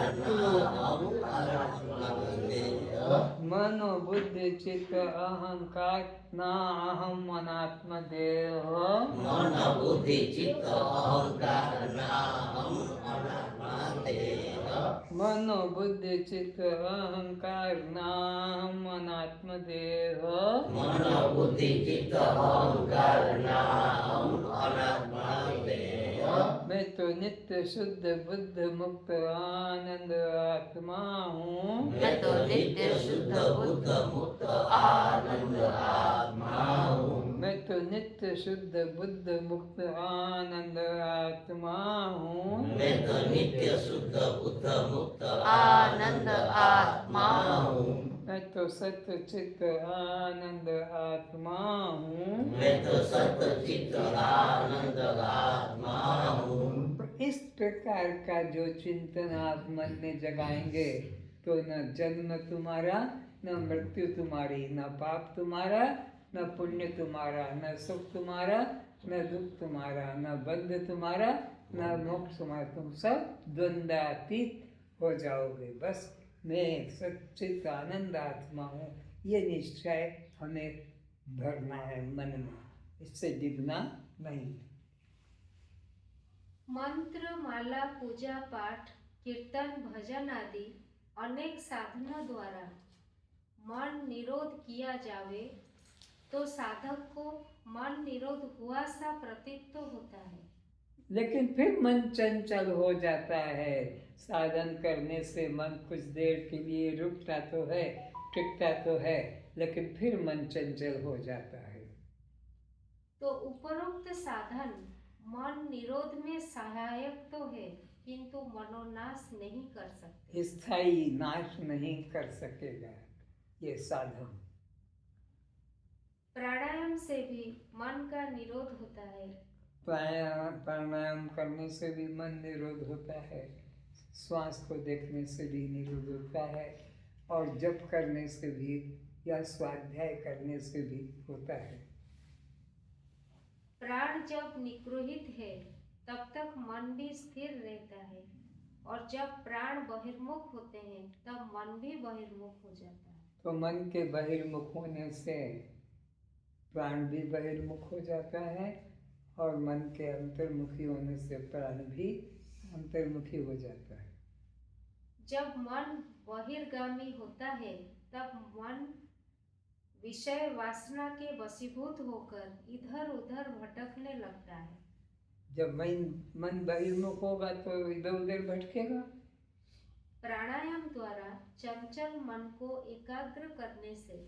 मनो बुद्धि चित्त अहंकार ना अहम अनात्म देह। मनो बुद्धि चित्त अहंकार नाहम अनात्म देह। मनो बुद्धि चित्त अहंकार नाहम अनात्म देह। मनो बुद्धि चित्त अहंकार नाहम अनात्म देह। मैं तो नित्य शुद्ध बुद्ध मुक्त आनंद आत्मा हूँ। मैं तो नित्य शुद्ध बुद्ध मुक्त आनंद आत्मा हूँ। मैं तो नित्य शुद्ध बुद्ध मुक्त आनंद आत्मा हूँ। मैं तो नित्य शुद्ध बुद्ध मुक्त आनंद आत्मा हूँ। मैं तो सत्य चित्त आनंद आत्मा हूँ। मैं तो सत्य चित्त आनंद आत्मा हूँ। इस प्रकार का जो चिंतन आप मन में जगाएंगे तो न जन्म तुम्हारा, न मृत्यु तुम्हारी, न पाप तुम्हारा, न पुण्य तुम्हारा, न सुख तुम्हारा, न दुख तुम्हारा, न बंध तुम्हारा, न मोक्ष में तुम सब द्वंद्वातीत हो जाओगे। बस मैं सच्चित आनंद आत्मा हूँ, ये निश्चय हमें भरना है मन में, इससे डिगना नहीं। मंत्र, माला, पूजा पाठ, कीर्तन, भजन आदि अनेक साधनों द्वारा मन निरोध किया जावे तो साधक को मन निरोध हुआ सा प्रतीत तो होता है, लेकिन फिर मन चंचल हो जाता है। साधन करने से मन कुछ देर के लिए रुकता तो है, टिकता तो है, लेकिन फिर मन चंचल हो जाता है। तो उपरोक्त साधन मन निरोध में सहायक तो है, किंतु मनोनाश नहीं कर सकते। स्थायी नाश नहीं कर सकेगा ये साधन। प्राणायाम से भी मन का निरोध होता है। प्राणायाम करने से भी मन निरोध होता है, श्वास को देखने से भी निरोध होता है, और जप करने से भी या स्वाध्याय करने से भी होता है। प्राण जब निगृहित है तब तक मन भी स्थिर रहता है, और जब प्राण बहिर्मुख होते हैं तब मन भी बहिर्मुख हो जाता है। तो मन के बहिर्मुख होने से प्राण भी बहिर्मुख हो जाता है, और मन के अंतर्मुखी होने से प्राण भी अंतर्मुखी हो जाता है। जब मन बहिर्गामी होता है तब मन विषय वासना के वशीभूत होकर इधर उधर भटकने लगता है। जब मन बहिर्मुख होगा तो इधर उधर भटकेगा। प्राणायाम द्वारा चंचल मन को एकाग्र करने से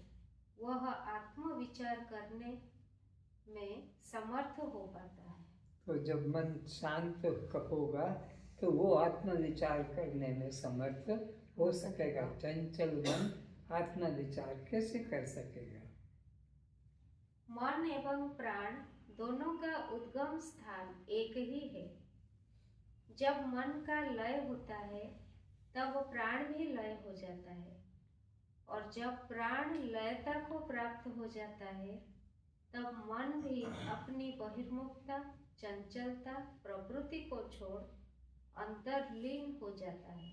वह आत्मविचार करने में समर्थ हो पाता है। तो जब मन शांत होगा तो वो आत्मविचार करने में समर्थ हो सकेगा। चंचल मन आत्मविचार कैसे कर सकेगा? मन एवं प्राण दोनों का उद्गम स्थान एक ही है। जब मन का लय होता है तब प्राण भी लय हो जाता है, और जब प्राण लयता को प्राप्त हो जाता है तब मन भी अपनी बहिर्मुखता, चंचलता, प्रवृत्ति को छोड़ अंतर्लीन हो जाता है।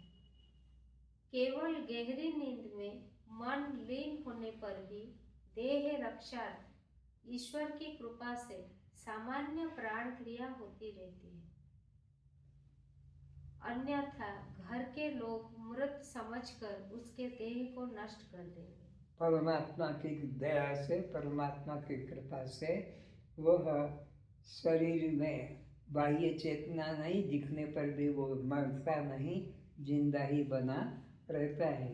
केवल गहरी नींद में मन लीन होने पर भी देह रक्षार्थ ईश्वर की कृपा से सामान्य प्राण क्रिया होती रहती है। अन्यथा घर के लोग मृत समझकर उसके देह को नष्ट कर देंगे। परमात्मा की दया से, परमात्मा की कृपा से वह शरीर में बाह्य चेतना नहीं दिखने पर भी वो मरता नहीं, जिंदा ही बना रहता है।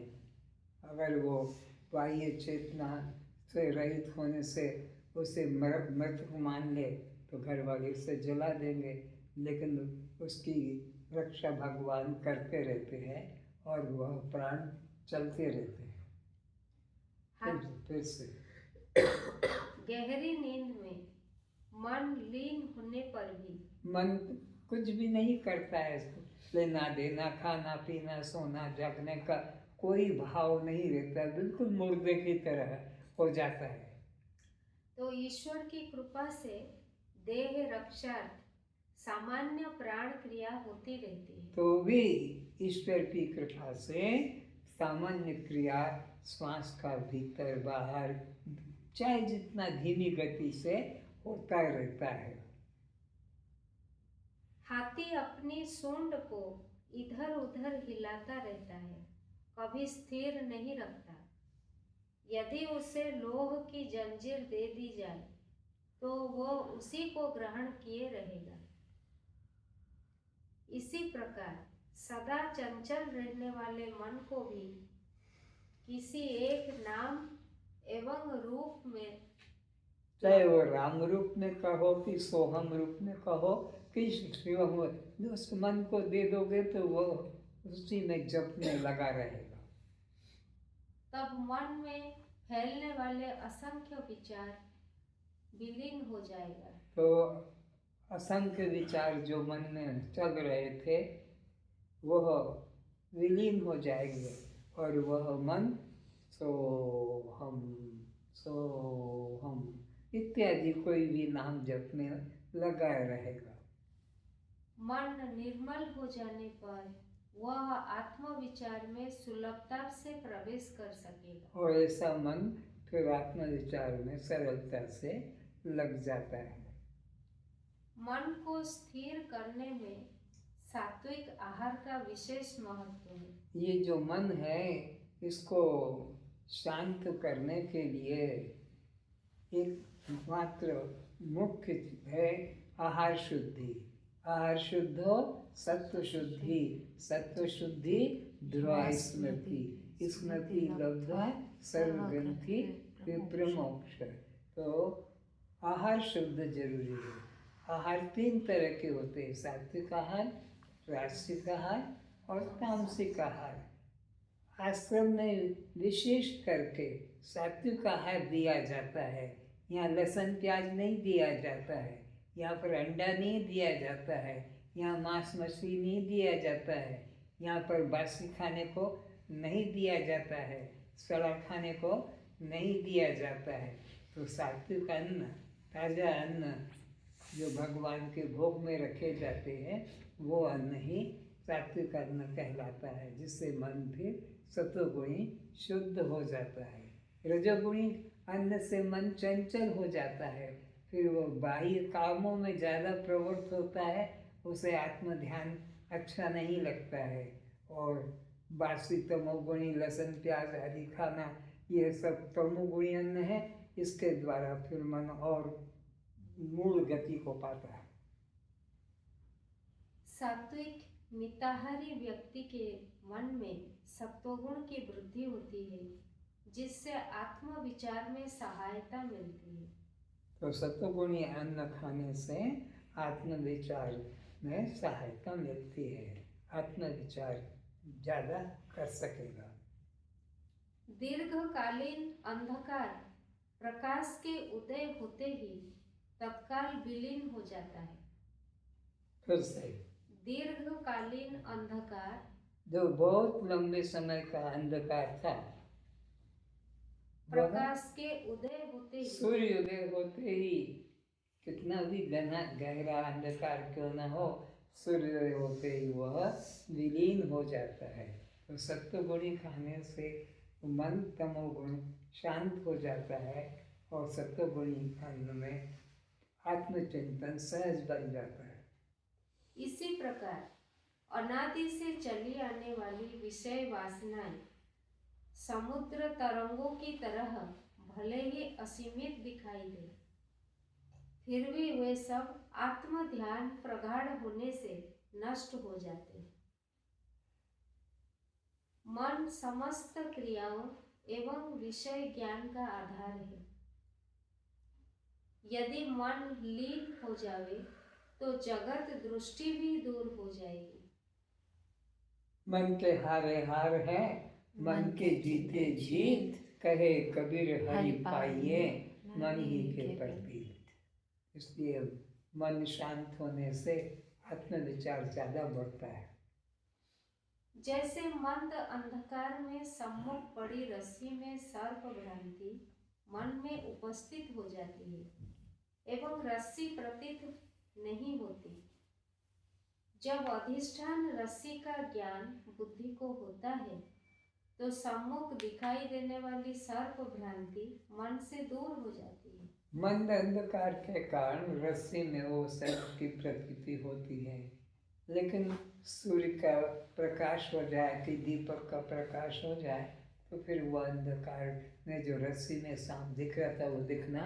अगर वो बाह्य चेतना से रहित होने से उसे मृत मान ले तो घर वाले उसे जला देंगे, लेकिन उसकी रक्षा भगवान करते रहते हैं और वह प्राण चलते रहते हैं। फिर से गहरी नींद में मन लीन होने पर भी मन कुछ भी नहीं करता है। लेना देना, खाना पीना, सोना जागने का कोई भाव नहीं रहता, बिल्कुल मुर्दे की तरह हो जाता है। तो ईश्वर की कृपा से देह रक्षार्थ सामान्य प्राण क्रिया होती रहती है। तो भी ईश्वर की कृपा से सामान्य क्रिया, श्वास का भीतर बाहर चाहे जितना धीमी गति से होता रहता है। हाथी अपनी सूंड को इधर उधर हिलाता रहता है, कभी स्थिर नहीं रखता। यदि उसे लोह की जंजीर दे दी जाए तो वो उसी को ग्रहण किए रहेगा। इसी प्रकार सदा चंचल रहने वाले मन को भी किसी एक नाम एवं रूप में, चाहे वो राम रूप में कहो कि सोहम रूप में कहो कि शिवम, उस मन को दे दोगे तो वो उसी में जप में लगा रहेगा। तब मन में फैलने वाले असंख्य विचार विलीन हो जाएगा। तो असंख्य विचार जो मन में चल रहे थे वह विलीन हो जाएंगे, और वह मन सोहम सोहम इत्यादि कोई भी नाम जप में लगा रहेगा। मन निर्मल हो जाने पर वह आत्मविचार में सुलभता से प्रवेश कर सकेगा। और ऐसा मन फिर आत्मविचार में सरलता से लग जाता है। मन को स्थिर करने में सात्विक आहार का विशेष महत्व है। ये जो मन है इसको शांत करने के लिए एक मात्र मुख्य है आहार शुद्धि। आहार शुद्ध हो सत्व शुद्धि, सत्व शुद्धि ध्रुवा स्मृति, स्मृति लब्ध्वा सर्वग्रंथि विप्रमोक्ष। तो आहार शुद्ध जरूरी है। आहार 3 तरह के होते हैं, सात्विक आहार, राजसिक आहार और तामसिक आहार। आश्रम में विशेष करके सात्विक आहार दिया जाता है। यहाँ लहसुन प्याज नहीं दिया जाता है, यहाँ पर अंडा नहीं दिया जाता है, यहाँ मांस मछली नहीं दिया जाता है, यहाँ पर बासी खाने को नहीं दिया जाता है, सड़ा खाने को नहीं दिया जाता है। तो सात्विक अन्न, ताज़ा अन्न जो भगवान के भोग में रखे जाते हैं वो अन्न ही सात्विक अन्न कहलाता है, जिससे मन फिर सत्वगुणी शुद्ध हो जाता है। रजोगुणी अन्न से मन चंचल हो जाता है, फिर वो बाह्य कामों में ज़्यादा प्रवृत्त होता है, उसे आत्म ध्यान अच्छा नहीं लगता है। और बासी तमोगुणी लहसुन प्याज आदि खाना ये सब तमोगुणी अन्न है, इसके द्वारा फिर मन और मूल गति को पाता है। सात्विक मिताहारी व्यक्ति के मन में सत्वगुण की वृद्धि होती है, जिससे आत्मविचार में सहायता मिलती है। तो सत्वगुणी अन्न खाने से आत्मविचार में सहायता मिलती है, आत्मविचार ज़्यादा कर सकेगा। दीर्घकालीन अंधकार प्रकाश के उदय होते ही तत्काल विलीन हो जाता है। फिर से दीर्घकालीन अंधकार जो बहुत लंबे समय का अंधकार था, प्रकाश के उदय होते ही, सूर्योदय होते ही, कितना भी घना गहरा अंधकार क्यों न हो, सूर्योदय होते ही वह विलीन हो जाता है। तो सत्वगुणी खाने से मन तमोगुण शांत हो जाता है और सत्वगुणी अन्न में आत्मचिंतन सहज बन जाता है। इसी प्रकार अनादि से चली आने वाली विषय वासनाएं समुद्र तरंगों की तरह भले ही असीमित दिखाई दे, फिर भी वे सब आत्म ध्यान प्रगाढ़ होने से नष्ट हो जाते हैं। मन समस्त क्रियाओं एवं विषय ज्ञान का आधार है। यदि मन लीन हो जावे तो जगत दृष्टि भी दूर हो जाएगी। मन के हारे हार है, मन के जीते जीत, कहे कबीर हरि पाइए मन ही के प्रतीत। इसलिए मन शांत होने से आत्मविचार ज़्यादा बढ़ता है। जैसे मंद अंधकार में सम्मुख पड़ी रस्सी में सर्प भ्रांति मन में उपस्थित हो जाती है एवं रस्सी प्रतीत नहीं होती। जब अधिष्ठान रस्सी का ज्ञान बुद्धि को होता है तो सम्मुख दिखाई देने वाली सर्प भ्रांति मन से दूर हो जाती है। मंद अंधकार के कारण रस्सी में वो सर्प की प्रतीति होती है, लेकिन सूर्य का प्रकाश हो जाए कि दीपक का प्रकाश हो जाए तो फिर वो अंधकार में जो रस्सी में सांप दिख रहा था वो दिखना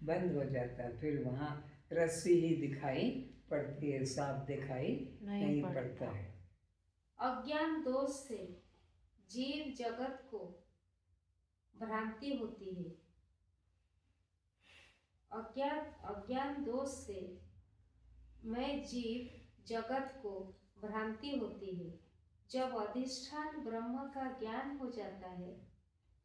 बंद हो जाता है। फिर वहाँ रस्सी ही दिखाई पड़ती है, सांप दिखाई नहीं पड़ता है। अज्ञान दोष से जीव जगत को भ्रांति होती है। अज्ञान दोष से मैं जीव जगत को भ्रांति होती है। जब अधिष्ठान ब्रह्म का ज्ञान हो जाता है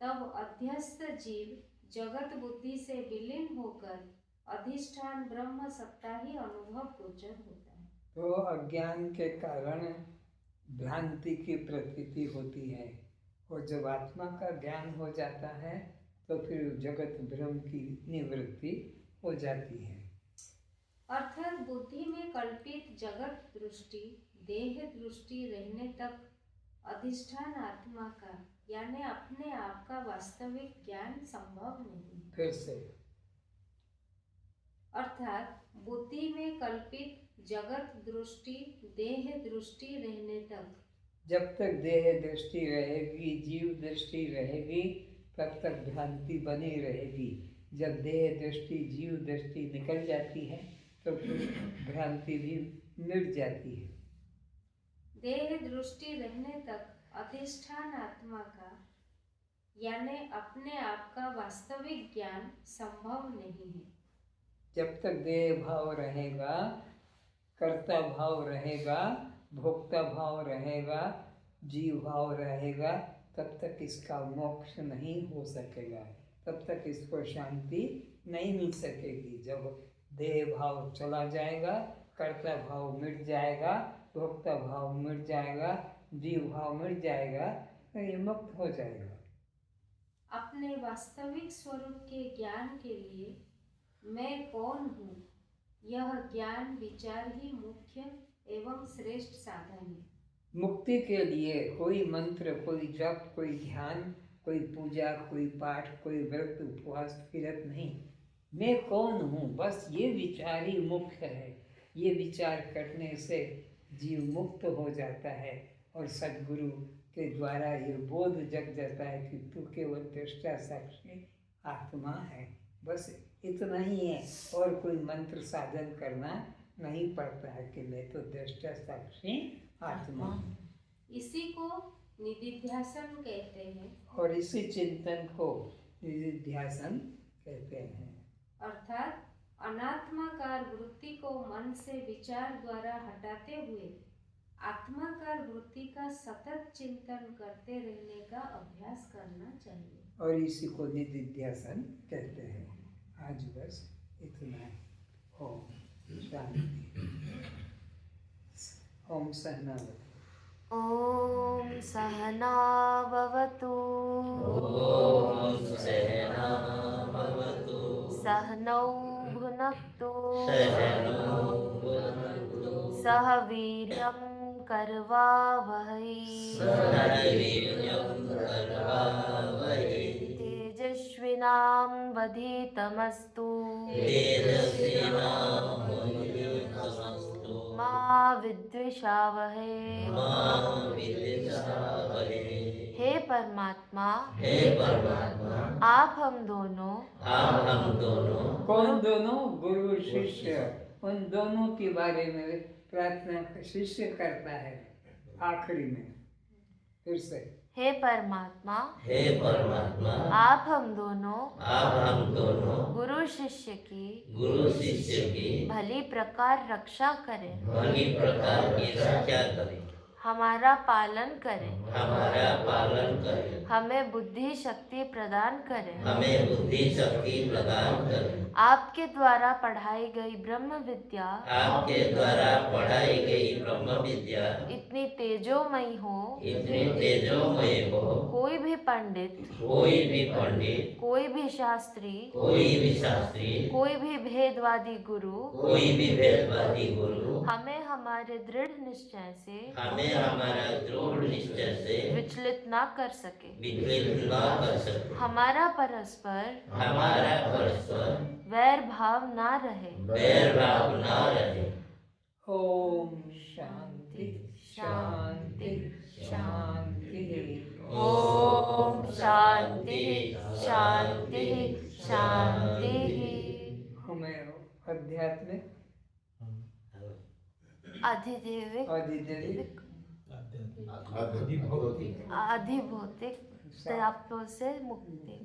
तब अध्यस्त जीव जगत बुद्धि से विलीन होकर अधिष्ठान ब्रह्म सत्ता ही अनुभव गोचर होता है। तो अज्ञान के कारण भ्रांति की प्रतीति होती है, और जब आत्मा का ज्ञान हो जाता है तो फिर जगत भ्रम की निवृत्ति हो जाती है। अर्थात बुद्धि में कल्पित जगत दृष्टि देह दृष्टि रहने तक अधिष्ठान आत्मा का यानी अपने आप का वास्तविक ज्ञान संभव नहीं। फिर से अर्थात बुद्धि में कल्पित जगत दृष्टि देह दृष्टि रहने तक जब तक देह दृष्टि रहेगी, जीव दृष्टि रहेगी, तब तक भ्रांति बनी रहेगी। जब देह दृष्टि जीव दृष्टि निकल जाती है तो फिर भ्रांति भी मिट जाती है। देह दृष्टि रहने तक अधिष्ठान आत्मा का यानी अपने आप का वास्तविक ज्ञान संभव नहीं है। जब तक देह भाव रहेगा, कर्ता भाव रहेगा, भोक्ता भाव रहेगा, जीव भाव रहेगा, तब तक इसका मोक्ष नहीं हो सकेगा, तब तक इसको शांति नहीं मिल सकेगी। जब देह भाव चला जाएगा, कर्ता भाव मिट जाएगा, भोक्ता भाव मिट जाएगा, जीव भाव मिट जाएगा, तो ये मुक्त हो जाएगा। अपने वास्तविक स्वरूप के ज्ञान के लिए मैं कौन हूँ, यह ज्ञान विचार ही मुख्य एवं श्रेष्ठ साधन है। मुक्ति के लिए कोई मंत्र, कोई जप, कोई ध्यान, कोई पूजा, कोई पाठ, कोई व्रत, उपवास, किरत नहीं। मैं कौन हूँ, बस ये विचार ही मुख्य है। ये विचार करने से जीव मुक्त हो जाता है और सद्गुरु के द्वारा ये बोध जग जाता है कि तू केवल दृष्टा साक्षी आत्मा है। बस इतना ही है, और कोई मंत्र साधन करना नहीं पड़ता है कि मैं तो दृष्टा साक्षी आत्मा हूँ। इसी को निधिध्यासन कहते हैं। और इसी चिंतन को निधिध्यासन कहते हैं। अर्थात अनात्माकार वृत्ति को मन से विचार द्वारा हटाते हुए आत्माकार वृत्ति का सतत चिंतन करते रहने का अभ्यास करना चाहिए। और इसी को निधिध्यासन कहते हैं। आज बस इतना है। ओम शांति। ओम सहनावतु। ओम सहना भवतु। ओम सहना भवतु। सहनौ भुनक्तु। सहनौ भुनक्तु। सह वीर्यं करवावहै। सह वीर्यं करवावहै। तेजस्विनावधीतमस्तु। तेजस्विनावधीतमस्तु। मा विद्विषावहै। मा विद्विषावहै। हे परमात्मा, हे परमात्मा, आप हम दोनों कौन दोनों? गुरु शिष्य। उन दोनों के बारे में प्रार्थना शिष्य करता है आखिरी में। फिर से हे परमात्मा, हे परमात्मा, आप हम दोनों गुरु शिष्य की भली भली प्रकार रक्षा करें, प्रकार की रक्षा करें, हमारा पालन करें, हमें बुद्धि शक्ति प्रदान करें, आपके द्वारा पढ़ाई गई ब्रह्म विद्या इतनी तेजोमयी हो, कोई भी पंडित, कोई भी शास्त्री, कोई भी भेदवादी गुरु हमें हमारे दृढ़ निश्चय से विचलित ना कर सके। हमारा परस्पर वैर भाव ना रहे। ओम शांति शांति शांति। ओम शांति शांति शांति। हमें आध्यात्मिक अधिदेविक अधिभौतिक तापों से मुक्ति।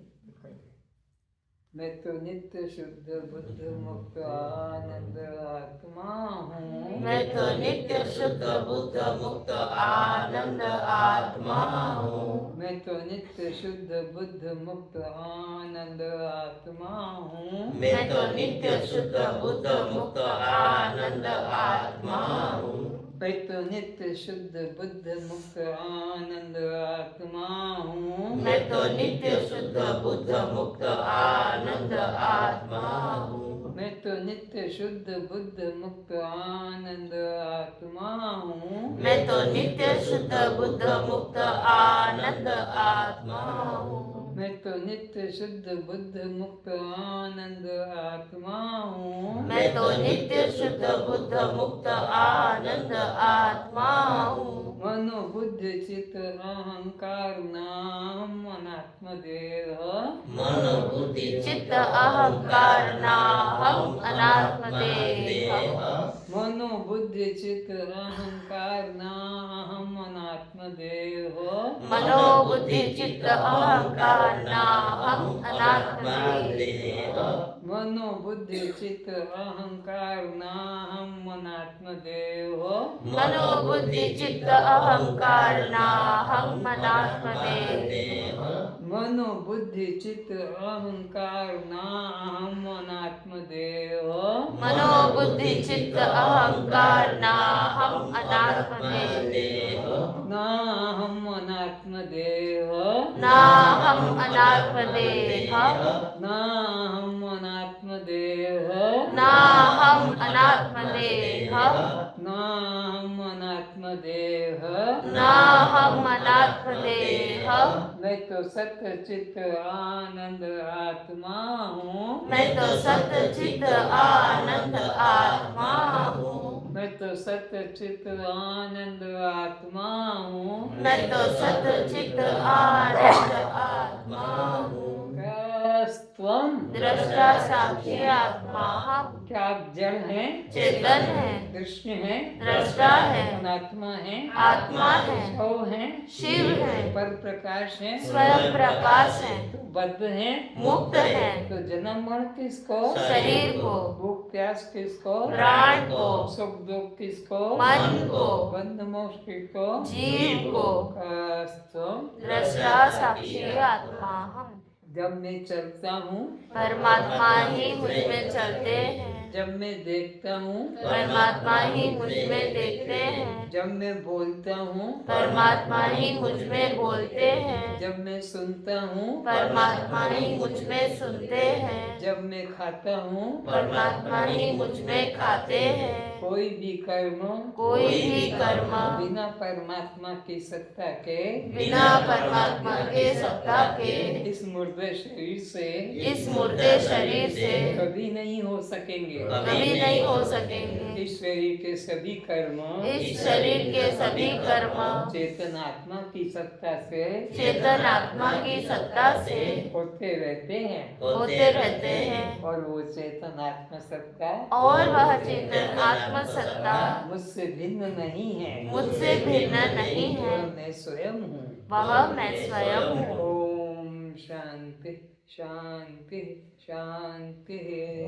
मैं तो नित्य शुद्ध बुद्ध मुक्त आनंद आत्मा हूँ। मैं तो नित्य शुद्ध बुद्ध मुक्त आनंद आत्मा हूँ। मैं तो नित्य शुद्ध बुद्ध मुक्त आनंद आत्मा हूँ। मैं तो नित्य शुद्ध बुद्ध मुक्त आनंद आत्मा हूँ। मैं तो नित्य शुद्ध बुद्ध मुक्त आनंद आत्मा हूँ। मैं तो नित्य शुद्ध बुद्ध मुक्त आनंद आत्मा हूँ। मैं तो नित्य शुद्ध बुद्ध मुक्त आनंद आत्मा हूँ। मैं तो नित्य शुद्ध बुद्ध मुक्त आनंद आत्मा हूँ। मैं तो नित्य शुद्ध बुद्ध मुक्त आनंद आत्मा हूँ। मैं तो नित्य शुद्ध बुद्ध मुक्त आनंद आत्मा हूँ। मनो बुद्धि चित्त अहंकार नाम अनात्म देह। मन बुद्धि चित्त अहंकार नाहम अनात्मदेह। मनो बुद्धि चित्त अहंकार नाहम अनात्म देह। मनो बुद्धि चित्त अहंकार नाहम अनात्मदेह। मनो बुद्धि चित्त अहंकार नाहम अनात्म देह। मनो बुद्धि चित्त अहंकार नाहम अनात्मदेह। मनो बुद्धि चित्त अहंकार नाहम अनात्म देह। मनो बुद्धि चित्त अहंकार नाहम अनात्मदेह। नाहम अनात्म देह। नाहम अनात्मदेह। नाहम अनात्म देह। नाहम अनात्मदेह। नाहम अनात्म देह। नाहम अनात्मदेह। मैं तो सत्य चित्त आनंद आत्मा हूँ। मैं तो सत्य चित्त आनंद आत्मा हूँ। मैं तो सत्य चित्त आनंद आत्मा हूँ। मैं तो सत्य चित्त आनंद आत्मा हूँ। त्वम दृष्टा साक्षी आत्मा हम। क्या आप जड़ हैं? चेतन है। कृष्ण है। दृष्टा है। अनात्मा है। आत्मा है। सौ है। शिव है। पर प्रकाश है। स्वयं प्रकाश है। तो बद्ध है। मुक्त है। तो जन्म मरण किसको? शरीर को। भूख प्यास किसको? प्राण को। सुख दुख किसको? मन को। बंध मोक्ष किसको? जीव को। त्वम दृष्टा साक्षी आत्मा हम। जब मैं चलता हूँ परमात्मा ही मुझ में चलते हैं। जब मैं देखता हूँ परमात्मा ही मुझ में देखते हैं। जब मैं बोलता हूँ परमात्मा ही मुझ में बोलते हैं। जब मैं सुनता हूँ परमात्मा ही मुझ में सुनते हैं। जब मैं खाता हूँ परमात्मा ही मुझ में खाते हैं। कोई भी कर्म कोई भी कर्म बिना परमात्मा की सत्ता के बिना परमात्मा के सत्ता के इस मुर्दे शरीर से इस मुर्दे शरीर से कभी नहीं हो सकेंगे। कभी नहीं हो सकेंगे। इस शरीर के सभी कर्म इस शरीर के सभी कर्म चेतन आत्मा की सत्ता से चेतन आत्मा की सत्ता से होते रहते हैं होते रहते हैं। और वो चेतन आत्मा सत्ता और वह चेतन आत्म सत्ता मुझसे भिन्न नहीं है। मुझसे भिन्न नहीं है। वह मैं स्वयं हूँ। वह मैं स्वयं हूँ। ओम शांति शांति शांति।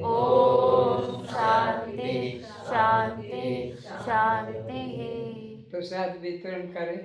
ओम शांति शांति शांति। प्रसाद वितरण करें।